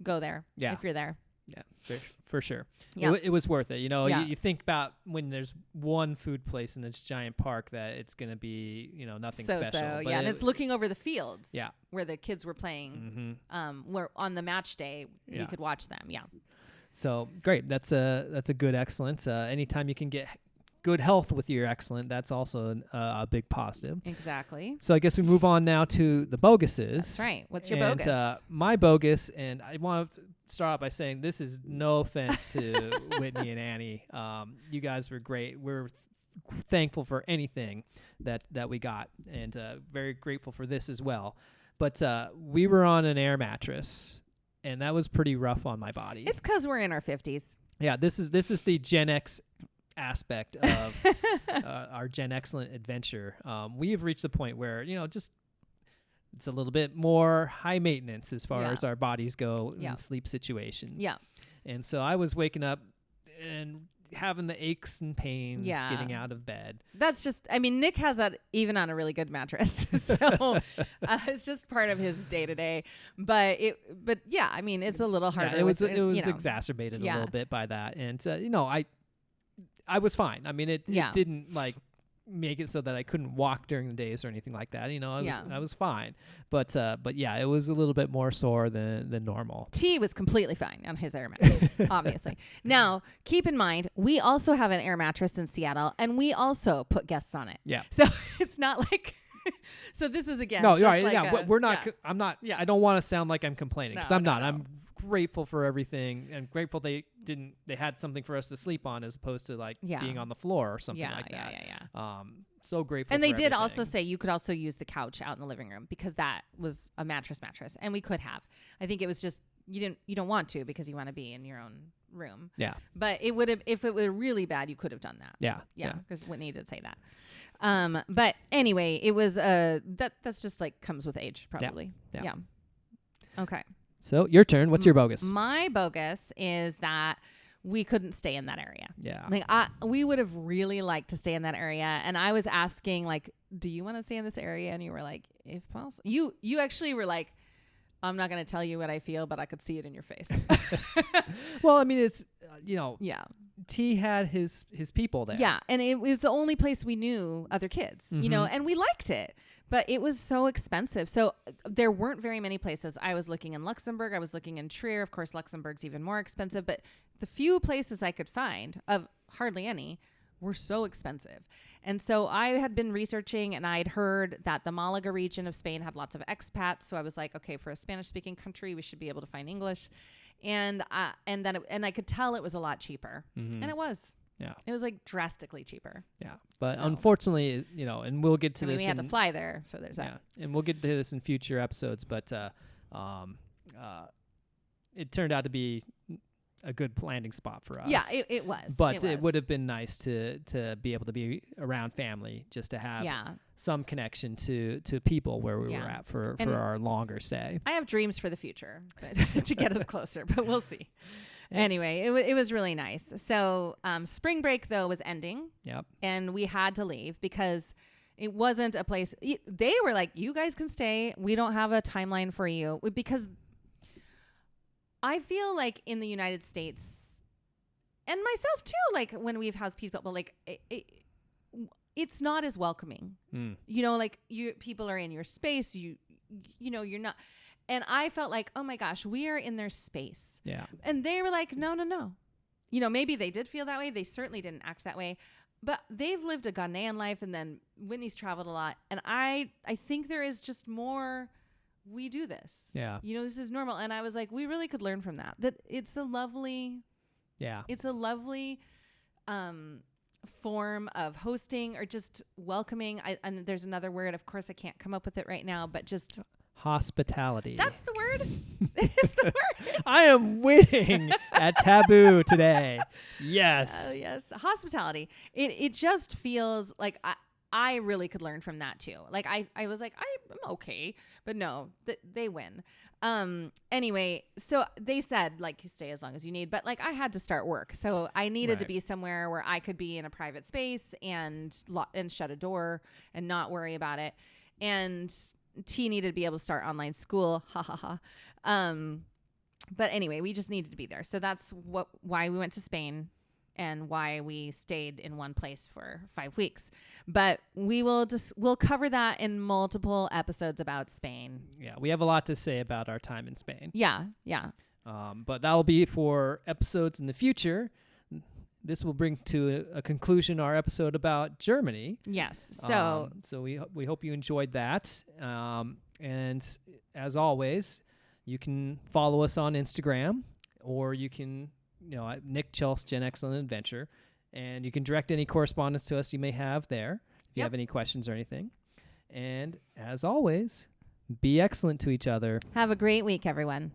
go there if you're there. Yeah, for sure. Yeah. It was worth it. You know, Yeah. you think about when there's one food place in this giant park that it's going to be, nothing special. So, But and it's looking over the fields where the kids were playing. Where on the match day, we could watch them. Yeah. So great. That's a good excellence. Anytime you can get good health with your excellent, that's also a big positive. Exactly. So I guess we move on now to the boguses. That's right. What's your bogus? My bogus, and I want to start off by saying this is no offense to Whitney and Annie. You guys were great. We're thankful for anything that we got, and very grateful for this as well. But we were on an air mattress, and that was pretty rough on my body. It's because we're in our 50s. Yeah, this is the Gen X aspect of our Gen Excellent adventure. We have reached the point where just it's a little bit more high maintenance as far as our bodies go in sleep situations. Yeah, and so I was waking up and having the aches and pains getting out of bed. That's just, Nick has that even on a really good mattress. So it's just part of his day to day. But yeah, it's a little harder. Yeah, it was exacerbated a little bit by that, and I was fine. It didn't make it so that I couldn't walk during the days or anything like that. I was fine. But yeah, it was a little bit more sore than normal. T was completely fine on his air mattress, obviously. Now, keep in mind, we also have an air mattress in Seattle, and we also put guests on it. Yeah. So it's not like... So this is, again... No, right, we're not... Yeah. I'm not... Yeah. I don't want to sound like I'm complaining, because I'm not. No. I'm grateful for everything, and grateful they had something for us to sleep on as opposed to being on the floor or something like that. Yeah. So grateful. And they for did everything. Also say you could also use the couch out in the living room, because that was a mattress, and we could have. I think it was just you don't want to, because you want to be in your own room. Yeah. But it would have, if it were really bad, you could have done that. Yeah. Yeah. Because Whitney did say that. But anyway, it was that's just comes with age, probably. Yeah. Okay. So your turn. What's your bogus? My bogus is that we couldn't stay in that area. Yeah. We would have really liked to stay in that area. And I was asking, do you want to stay in this area? And you were like, if possible. You actually were like, I'm not going to tell you what I feel, but I could see it in your face. Well, it's, T had his people there. Yeah. And it was the only place we knew other kids, and we liked it. But it was so expensive. So there weren't very many places. I was looking in Luxembourg. I was looking in Trier. Of course, Luxembourg's even more expensive. But the few places I could find, of hardly any, were so expensive. And so I had been researching, and I'd heard that the Malaga region of Spain had lots of expats. So I was like, okay, for a Spanish-speaking country, we should be able to find English. And I could tell it was a lot cheaper. And it was. Yeah. It was drastically cheaper. Yeah. But unfortunately, and we'll get to this. We had to fly there. So there's that. Yeah. And we'll get to this in future episodes. But it turned out to be a good landing spot for us. Yeah, it was. But it would have been nice to be able to be around family, just to have some connection to people where we were at for our longer stay. I have dreams for the future to get us closer, but we'll see. Anyway, it was really nice. So spring break, though, was ending. Yep. And we had to leave because it wasn't a place. They were like, you guys can stay. We don't have a timeline for you. Because I feel like in the United States, and myself too, when we've housed people, it's not as welcoming. You know, like people are in your space, you know, you're not. And I felt like, oh my gosh, we are in their space. Yeah. And they were like, no. You know, maybe they did feel that way. They certainly didn't act that way. But they've lived a Ghanaian life, and then Whitney's traveled a lot. And I think there is just more, we do this. Yeah. You know, this is normal. And I was like, we really could learn from that. That it's a lovely form of hosting or just welcoming. And there's another word, of course, I can't come up with it right now, but just hospitality. That's the word. It is the word. I am winning at Taboo today. Yes. Yes. Hospitality. It just feels like I really could learn from that too. Like I was like, I'm okay, but no, they win. Anyway, so they said like you stay as long as you need, but like I had to start work. So I needed to be somewhere where I could be in a private space and shut a door and not worry about it. And T needed to be able to start online school. Ha ha ha. But anyway, we just needed to be there. So that's why we went to Spain and why we stayed in one place for 5 weeks. But we'll cover that in multiple episodes about Spain. Yeah, we have a lot to say about our time in Spain. Yeah. But that'll be for episodes in the future. This will bring to a conclusion our episode about Germany. Yes. So we hope you enjoyed that. And as always, you can follow us on Instagram, or you can, Nick Chelsea, Gen Excellent Adventure, and you can direct any correspondence to us you may have there if you have any questions or anything. And as always, be excellent to each other. Have a great week, everyone.